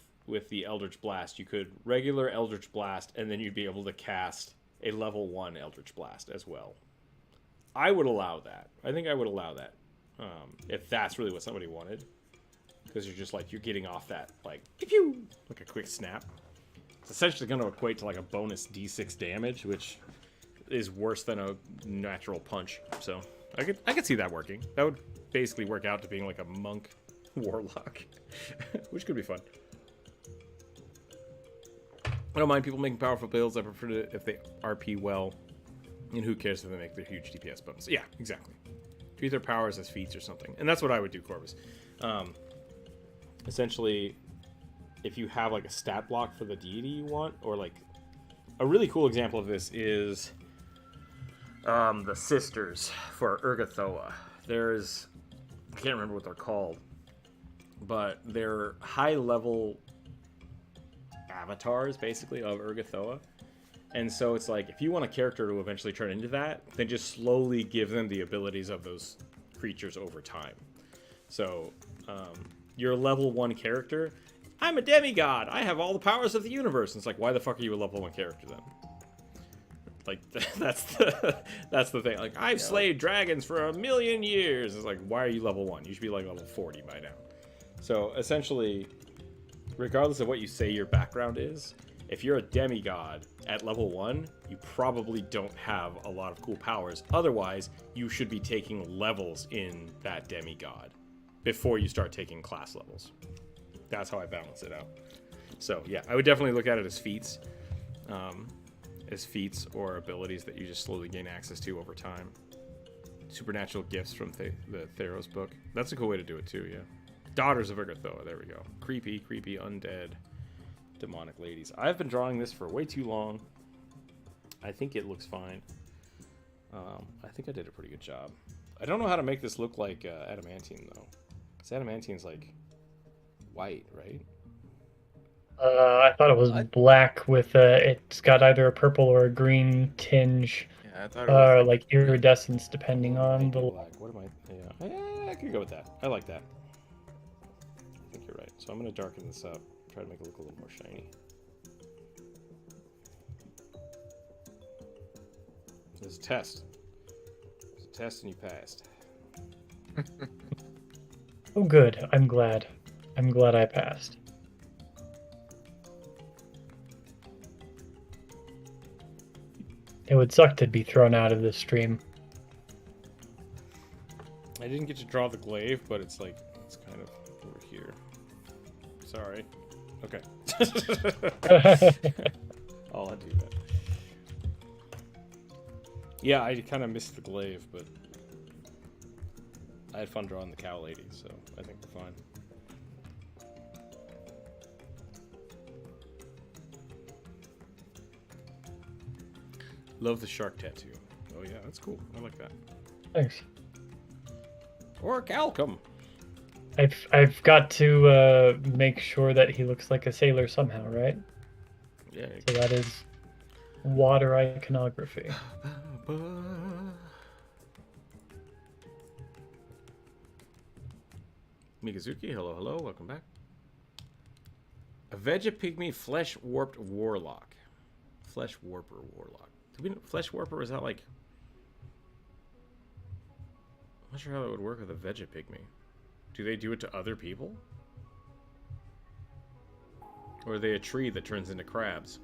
the Eldritch Blast, you could regular Eldritch Blast, and then you'd be able to cast a level 1 Eldritch Blast as well. I would allow that. I think I would allow that. If that's really what somebody wanted. Because you're getting off that, like, pew-pew, like a quick snap. It's essentially going to equate to like a bonus d6 damage, which is worse than a natural punch. So I could see that working. That would basically work out to being like a monk warlock, which could be fun. I don't mind people making powerful builds. I prefer it if they RP well, and who cares if they make their huge DPS bonus. Yeah, exactly. Treat their powers as feats or something, and that's what I would do, Corvus. Essentially, if you have like a stat block for the deity you want, or like a really cool example of this is the sisters for Urgathoa. There's, I can't remember what they're called, but they're high level avatars basically of Urgathoa. And so it's like, if you want a character to eventually turn into that, then just slowly give them the abilities of those creatures over time. So you're a level 1 character. I'm a demigod. I have all the powers of the universe. And it's like, why the fuck are you a level 1 character then? Like, that's the thing. Like, I've slayed dragons for 1,000,000 years. It's like, why are you level 1? You should be like level 40 by now. So essentially, regardless of what you say your background is, if you're a demigod at level 1, you probably don't have a lot of cool powers. Otherwise, you should be taking levels in that demigod before you start taking class levels. That's how I balance it out. So yeah, I would definitely look at it as feats. Or abilities that you just slowly gain access to over time. Supernatural gifts from the Theros book. That's a cool way to do it too, yeah. Daughters of Urgathoa, there we go. Creepy, undead, demonic ladies. I've been drawing this for way too long. I think it looks fine. I think I did a pretty good job. I don't know how to make this look like adamantine, though. Because adamantine's like white, right? I thought it was black with it's got either a purple or a green tinge, Yeah, I thought it was like iridescence, depending on the. Black. What am I? Yeah, I could go with that. I like that. I think you're right. So I'm gonna darken this up. Try to make it look a little more shiny. There's a test. There's a test and you passed. Oh, good. I'm glad. I'm glad I passed. It would suck to be thrown out of this stream. I didn't get to draw the glaive, but it's like, it's kind of over here. Sorry. Okay. I'll do that. Yeah, I kind of missed the glaive, but I had fun drawing the cow lady, so I think we're fine. Love the shark tattoo. Oh yeah, that's cool. I like that. Thanks. Or Calcum. I've got to make sure that he looks like a sailor somehow, right? Yeah. So that is water iconography. Mikazuki, hello, welcome back. A Vegapygmy Flesh Warped Warlock. Flesh Warper Warlock. Flesh Warper, is that like... I'm not sure how that would work with a Vegapygmy. Do they do it to other people? Or are they a tree that turns into crabs?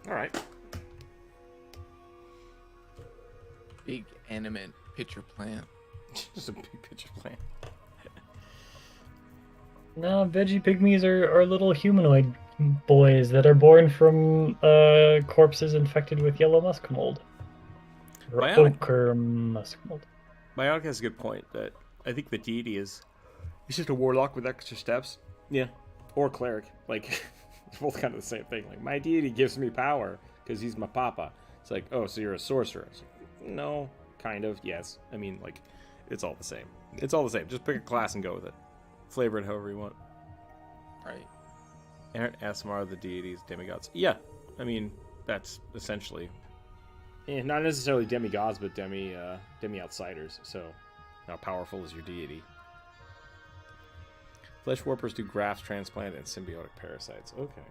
Alright. Big animate pitcher plant. Just a big picture plant. No, veggie pygmies are little humanoid boys that are born from corpses infected with yellow musk mold. Or Bionic. ochre musk mold. Bionic has a good point that I think the deity is... He's just a warlock with extra steps. Yeah. Or cleric. Like, it's both kind of the same thing. Like, my deity gives me power because he's my papa. It's like, oh, so you're a sorcerer. It's like, no, kind of, yes. I mean, like, it's all the same. It's all the same. Just pick a class and go with it. Flavor it however you want. Right. Aren't Asmar the deities, demigods? Yeah. I mean, that's essentially... not necessarily demigods, but demi-outsiders. So, how powerful is your deity? Flesh warpers do grafts, transplant, and symbiotic parasites. Okay.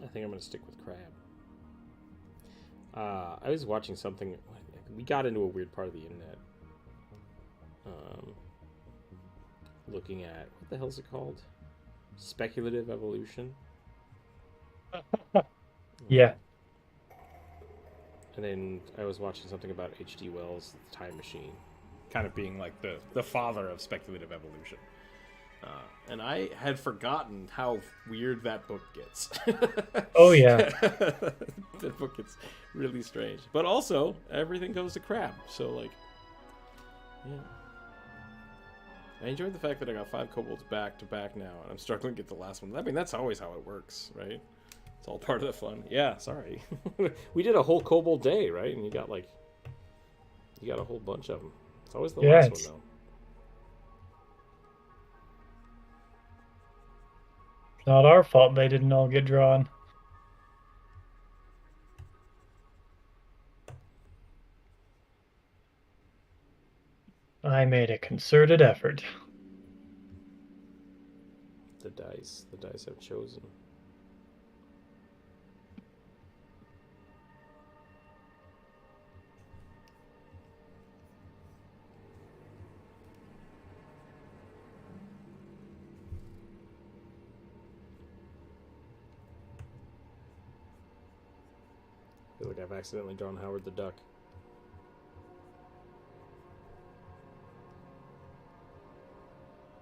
I think I'm going to stick with crab. I was watching something. We got into a weird part of the internet. Looking at, what the hell is it called? Speculative evolution. Yeah. And then I was watching something about H.G. Wells' Time Machine, kind of being like the father of speculative evolution. And I had forgotten how weird that book gets. Oh, yeah. That book gets really strange. But also, everything goes to crab. So, like, yeah. I enjoyed the fact that I got 5 kobolds back to back now, and I'm struggling to get the last one. I mean, that's always how it works, right? It's all part of the fun. Yeah, sorry. We did a whole kobold day, right? And you got a whole bunch of them. It's always the last one, though. Not our fault they didn't all get drawn. I made a concerted effort. The dice have chosen. I feel like I've accidentally drawn Howard the Duck.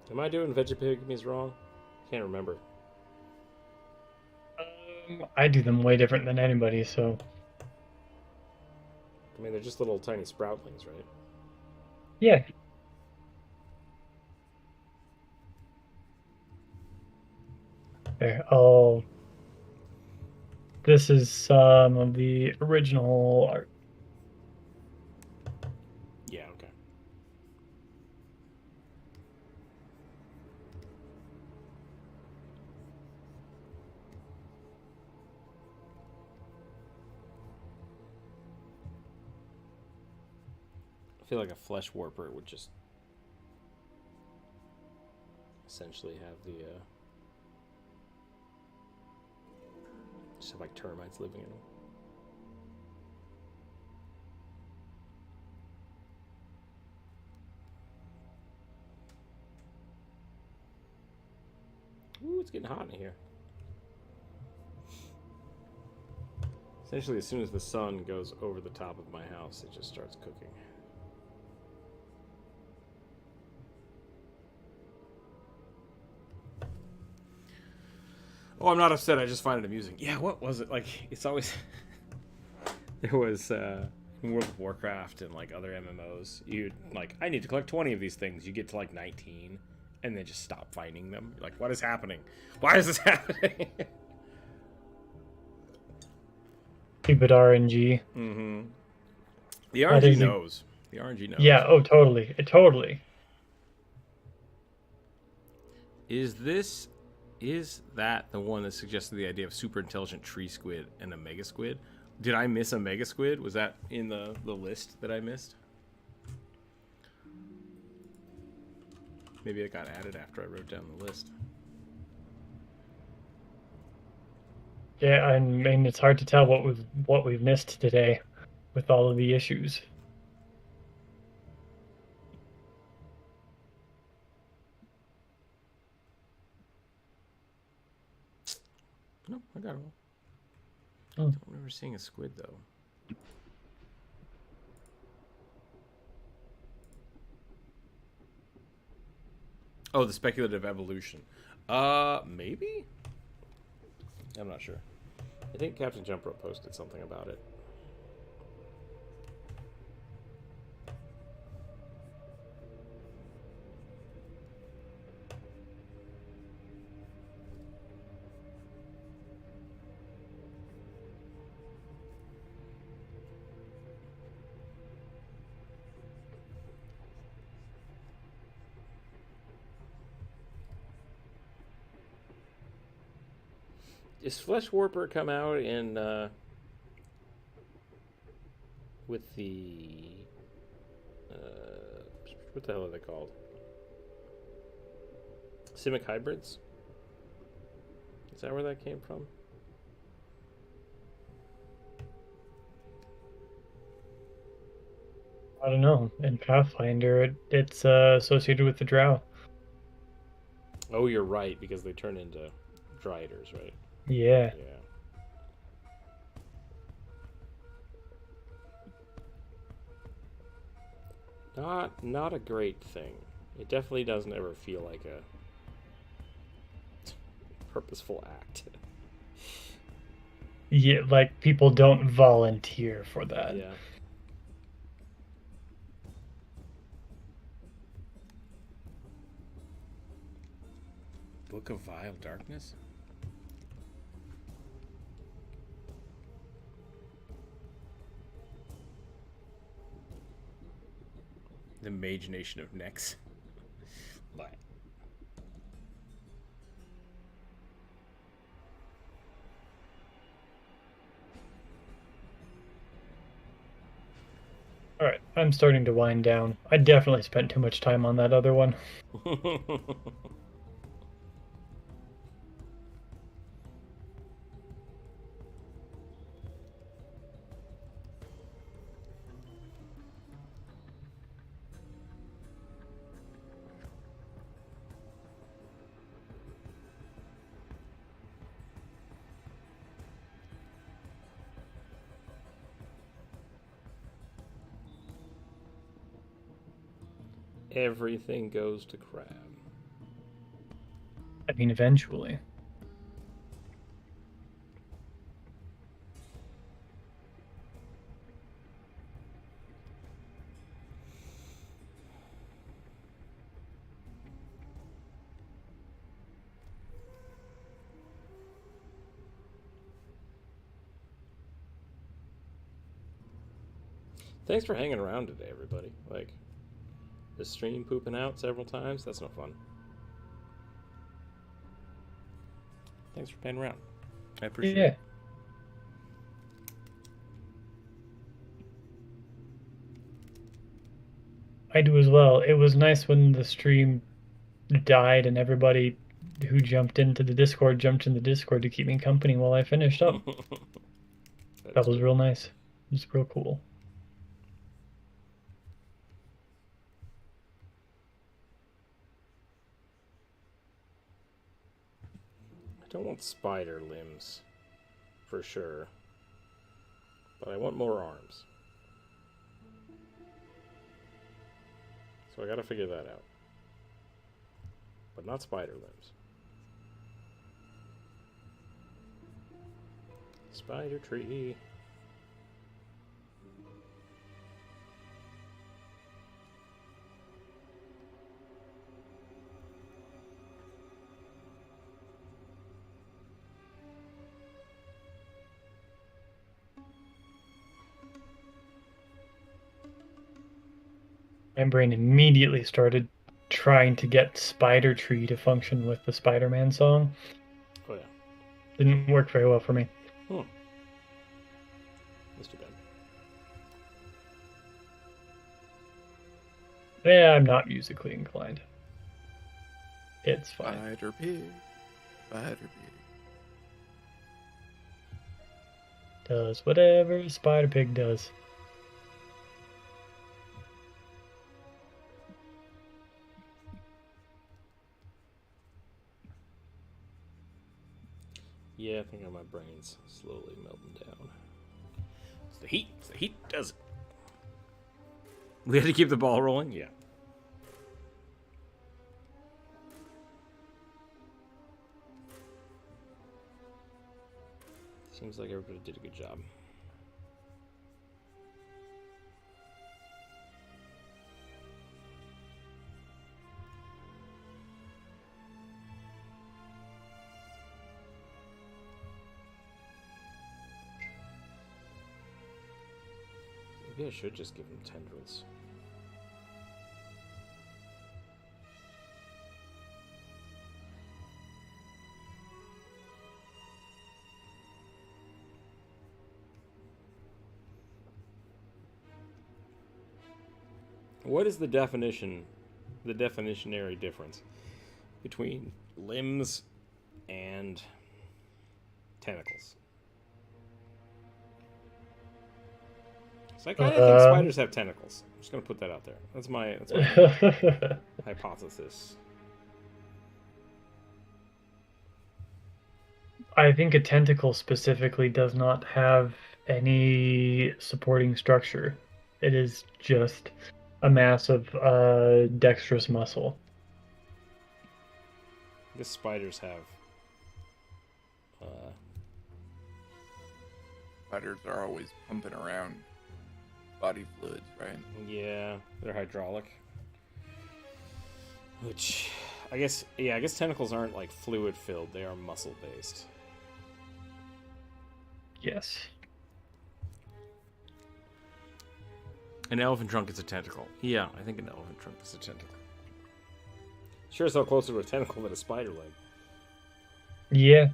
Am I doing Vegapygmies wrong? Can't remember. I do them way different than anybody, so... I mean, they're just little tiny sproutlings, right? Yeah. There, oh... This is some of the original art. Yeah, okay. feel like a flesh warper would just essentially have the just have like termites living in them. Ooh, it's getting hot in here. Essentially, as soon as the sun goes over the top of my house, it just starts cooking. Oh, I'm not upset. I just find it amusing. Yeah, what was it? Like, it's always... There was, in World of Warcraft and, like, other MMOs, you'd, like, I need to collect 20 of these things. You get to, like, 19, and then just stop finding them. You're like, what is happening? Why is this happening? Stupid RNG. Mm-hmm. The RNG knows. The RNG knows. Yeah, oh, totally. Totally. Is that the one that suggested the idea of super intelligent tree squid and a mega squid? Did I miss a mega squid? Was that in the list that I missed? Maybe it got added after I wrote down the list. Yeah, I mean, it's hard to tell what we've missed today with all of the issues. No, I got it all. Oh. I don't remember seeing a squid, though. Oh, the speculative evolution. Maybe? I'm not sure. I think Captain Jumprope posted something about it. Does Flesh Warper come out in with the what the hell are they called? Simic hybrids? Is that where that came from? I don't know. In Pathfinder, it's associated with the Drow. Oh, you're right, because they turn into Dryaders, right? Yeah. Yeah. Not a great thing. It definitely doesn't ever feel like a purposeful act. Yeah, like people don't volunteer for that. Yeah. Book of Vile Darkness? The Mage Nation of Nex. But All right, I'm starting to wind down. I definitely spent too much time on that other one. Everything goes to crap. I mean, eventually. Thanks for hanging around today, everybody. Like, the stream pooping out several times, that's no fun. Thanks for playing around. I appreciate it. I do as well. It was nice when the stream died and everybody who jumped into the Discord jumped in the Discord to keep me company while I finished up. That was real nice. It was real cool. I don't want spider limbs, for sure. But I want more arms. So I gotta figure that out. But not spider limbs. Spider tree. My brain immediately started trying to get Spider Tree to function with the Spider-Man song. Oh yeah. Didn't work very well for me. That's too bad. Yeah, I'm not musically inclined. It's fine. Spider pig. Spider pig. Does whatever a spider pig does. Yeah, I think my brain's slowly melting down. It's the heat. It's the heat does it. We had to keep the ball rolling? Yeah. Seems like everybody did a good job. Maybe I should just give them tendrils. What is the definitionary difference between limbs and tentacles? So I kind of think spiders have tentacles. I'm just gonna put that out there. That's my hypothesis. I think a tentacle specifically does not have any supporting structure. It is just a mass of dexterous muscle. I guess spiders have. Spiders are always pumping around body fluids, right? Yeah, they're hydraulic. Which, I guess tentacles aren't like fluid filled. They are muscle based. Yes. An elephant trunk is a tentacle. Yeah, I think an elephant trunk is a tentacle. Sure as hell closer to a tentacle than a spider leg. Yeah.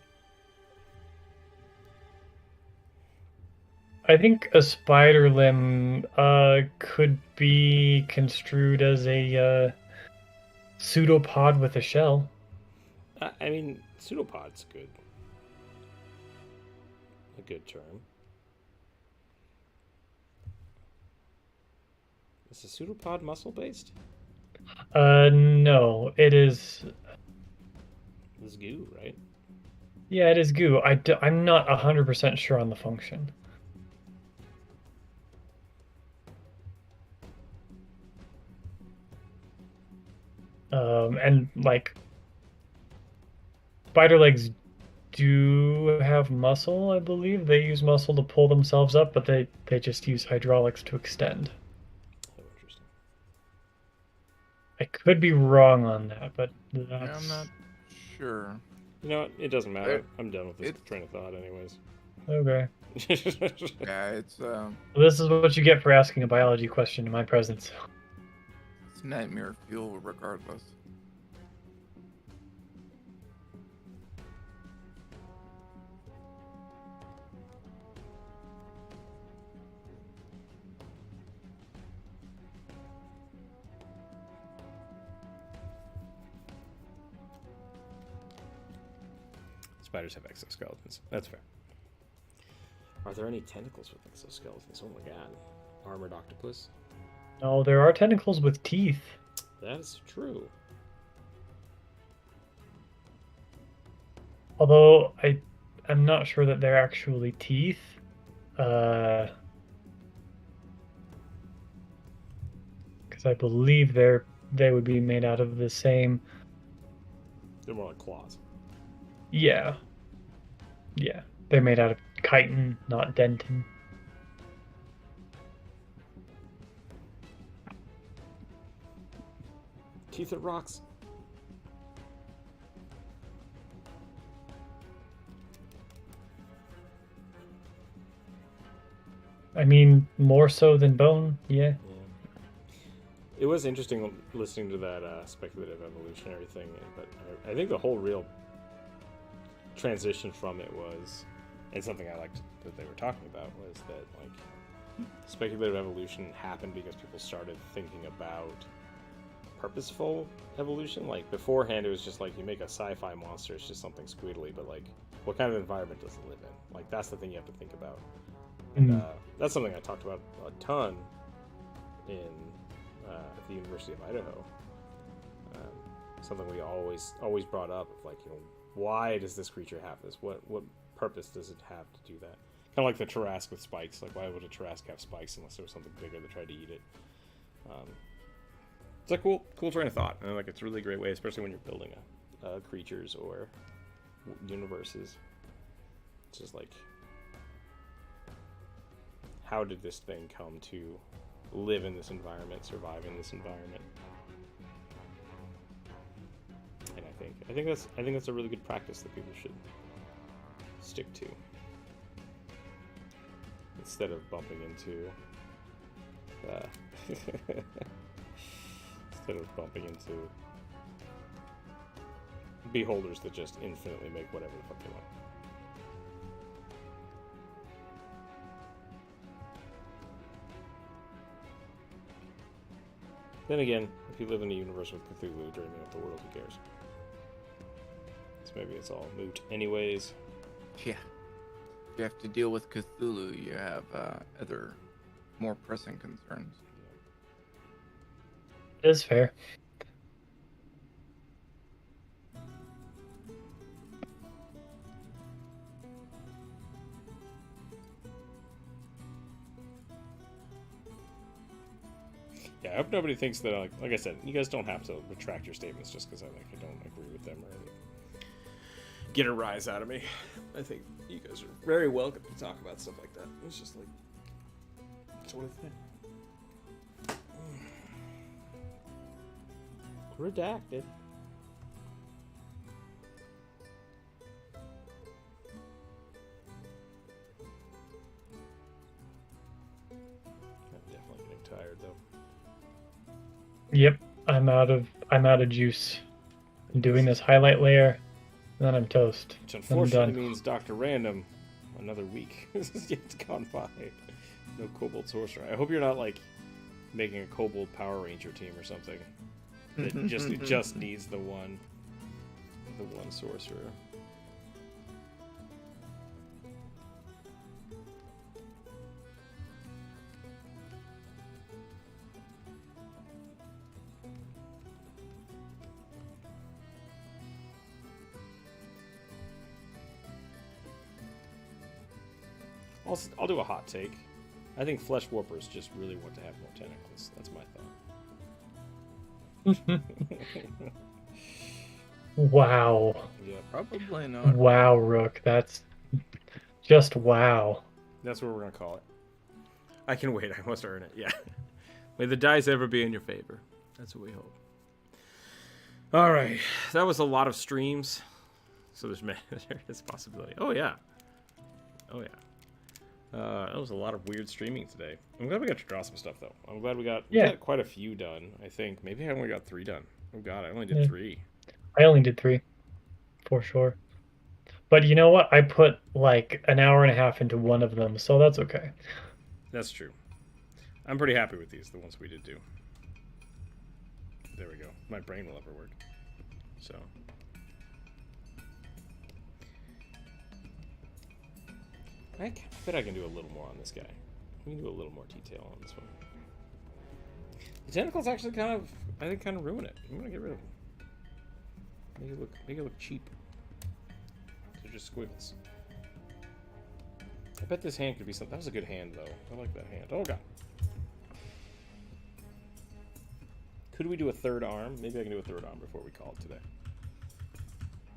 I think a spider limb could be construed as a pseudopod with a shell. I mean, pseudopod's good. A good term. Is a pseudopod muscle based? No, it is. It's goo, right? Yeah, it is goo. I'm not 100% sure on the function. And like spider legs do have muscle, I believe. They use muscle to pull themselves up, but they just use hydraulics to extend. Oh, interesting. I could be wrong on that, but that's... Yeah, I'm not sure. You know what? It doesn't matter. I'm done with this train of thought, anyways. Okay. Yeah, it's This is what you get for asking a biology question in my presence. it's nightmare fuel regardless. spiders have exoskeletons. That's fair. Are there any tentacles with exoskeletons? Oh my god. Armored octopus? No, there are tentacles with teeth. That is true. Although I'm not sure that they're actually teeth. Because I believe they would be made out of the same. They're more like claws. Yeah. Yeah. They're made out of chitin, not dentin. Teeth at rocks. I mean, more so than bone, yeah. Yeah. It was interesting listening to that speculative evolutionary thing, but I think the whole real transition from it was, and something I liked that they were talking about, was that like speculative evolution happened because people started thinking about purposeful evolution. Like beforehand, it was just like you make a sci-fi monster, it's just something squiddly, but like what kind of environment does it live in? Like that's the thing you have to think about. And that's something I talked about a ton in at the University of Idaho. Something we always brought up of like, you know, why does this creature have this? What purpose does it have to do that? Kind of like the Tarrasque with spikes. Like, why would a Tarrasque have spikes unless there was something bigger that tried to eat it? It's a cool train of thought, and like it's a really great way, especially when you're building creatures or universes. It's just like, how did this thing come to live in this environment, survive in this environment? And I think that's a really good practice that people should stick to, instead of bumping into beholders that just infinitely make whatever the fuck they want. Then again, if you live in a universe with Cthulhu dreaming up the world, who cares? So maybe it's all moot anyways. Yeah. If you have to deal with Cthulhu, you have other more pressing concerns. It is fair. Yeah, I hope nobody thinks that, like I said, you guys don't have to retract your statements just because I don't agree with them or anything. Get a rise out of me. I think you guys are very welcome to talk about stuff like that. It's just like, sort of thing. Redacted. I'm definitely getting tired though. Yep, I'm out of juice. I'm doing this highlight layer, and then I'm toast. Which I'm unfortunately done. means Dr. Random, another week. It's gone by. No Kobold Sorcerer. I hope you're not like making a Kobold Power Ranger team or something. That just needs the one sorcerer. I'll do a hot take. I think flesh warpers just really want to have more tentacles. That's my thought. Wow. Yeah, Probably not. Wow, Rook. That's just wow. that's what we're gonna call it. I can wait. I must earn it. Yeah. May the dice ever be in your favor. That's what we hope. All right, that was a lot of streams. So there is a possibility. Oh yeah. That was a lot of weird streaming today. I'm glad we got to draw some stuff, though. I'm glad we got quite a few done, I think. Maybe I only got 3 done. Oh, God, I only did 3. I only did 3, for sure. But you know what? I put like an hour and a half into one of them, so that's okay. That's true. I'm pretty happy with these, the ones we did do. There we go. My brain will ever work. So. I bet I can do a little more on this guy. We can do a little more detail on this one. The tentacles actually kind of ruin it. I'm gonna get rid of them. Make it look cheap. They're just squiggles. I bet this hand could be something. That was a good hand, though. I like that hand. Oh god. Could we do a third arm? Maybe I can do a third arm before we call it today.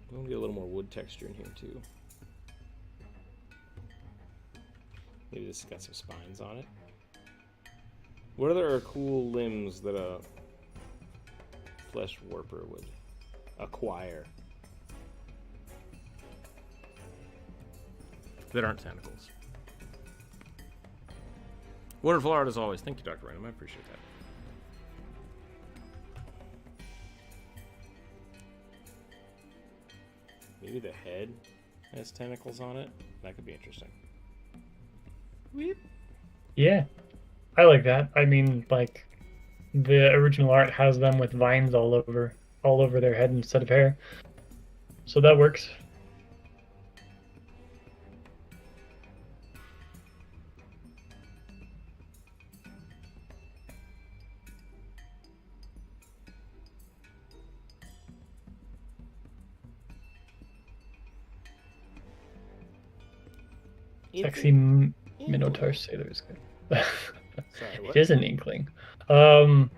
I'm gonna get a little more wood texture in here too. Maybe this has got some spines on it. What other cool limbs that a flesh warper would acquire that aren't tentacles? Wonderful art as always. Thank you, Dr. Random. I appreciate that. Maybe the head has tentacles on it. That could be interesting. Weep. Yeah, I like that. I mean, like, the original art has them with vines all over their head instead of hair, so that works. Sexy Minotaur Sailor is good. Sorry, what? It is an inkling. I'm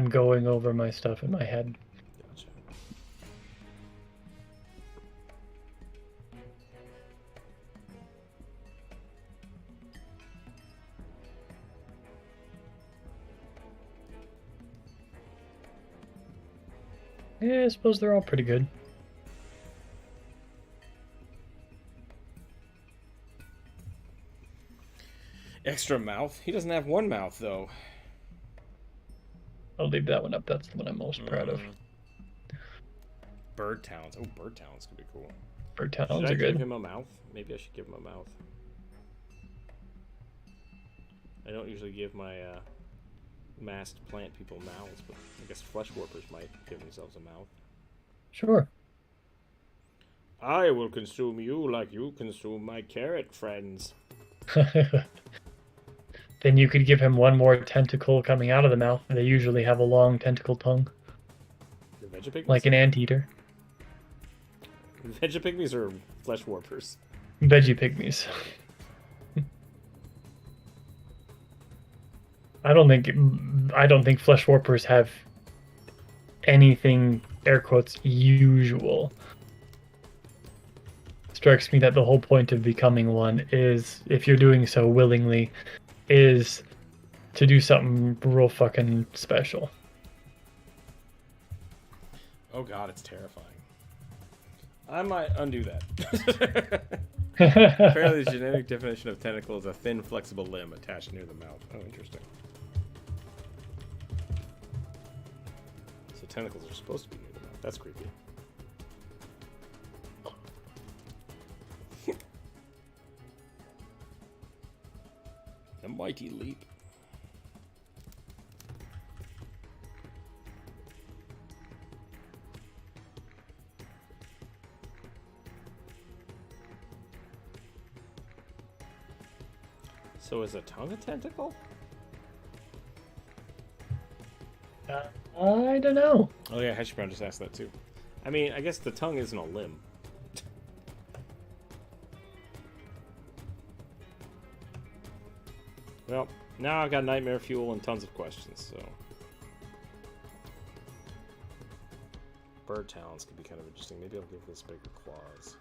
going over my stuff in my head. Gotcha. Yeah, I suppose they're all pretty good. Extra mouth? He doesn't have one mouth, though. I'll leave that one up. That's the one I'm most proud of. Bird talons. Oh, bird talons could be cool. Bird Should talons I are good. give him a mouth? Maybe I should give him a mouth. I don't usually give my masked plant people mouths, but I guess flesh warpers might give themselves a mouth. Sure. I will consume you like you consume my carrot friends. Then you could give him one more tentacle coming out of the mouth. They usually have a long tentacle tongue. The Vegapigmies? Like an anteater. Vegapigmies are flesh warpers. Veggie pygmies. I don't think flesh warpers have anything, air quotes, usual. Strikes me that the whole point of becoming one is, if you're doing so willingly, is to do something real fucking special. Oh god, it's terrifying. I might undo that. Apparently the genetic definition of tentacle is a thin, flexible limb attached near the mouth. Oh, interesting. So tentacles are supposed to be near the mouth. That's creepy. The mighty leap. So is a tongue a tentacle? I don't know. Oh yeah, Hash Brown just asked that too. I mean, I guess the tongue isn't a limb. Well, now I've got nightmare fuel and tons of questions, so... Bird talons could be kind of interesting. Maybe I'll give this bigger claws.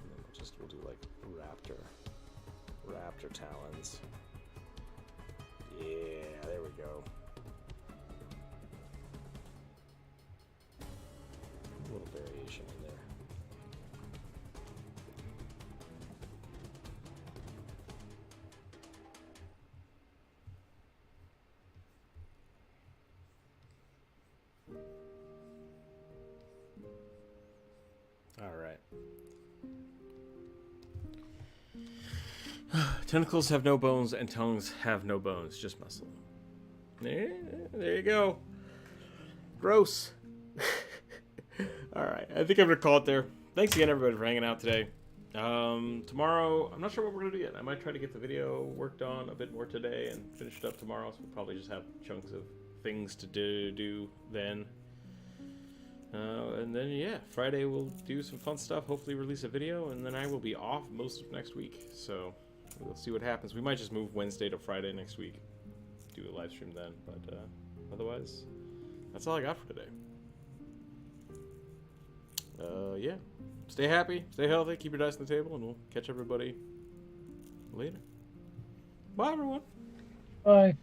And then we'll do like raptor talons. Yeah, there we go. A little variation in there. All right. Tentacles have no bones and tongues have no bones, just muscle. There you go. Gross. All right, I think I'm gonna call it there. Thanks again, everybody, for hanging out today. Tomorrow, I'm not sure what we're gonna do yet. I might try to get the video worked on a bit more today and finish it up tomorrow. So we'll probably just have chunks of things to do then. And then yeah, Friday we'll do some fun stuff. Hopefully release a video, and then I will be off most of next week. So we'll see what happens. We might just move Wednesday to Friday next week. Do a live stream then, but otherwise, that's all I got for today. Yeah. Stay happy, stay healthy, keep your dice on the table, and we'll catch everybody later. Bye, everyone. Bye.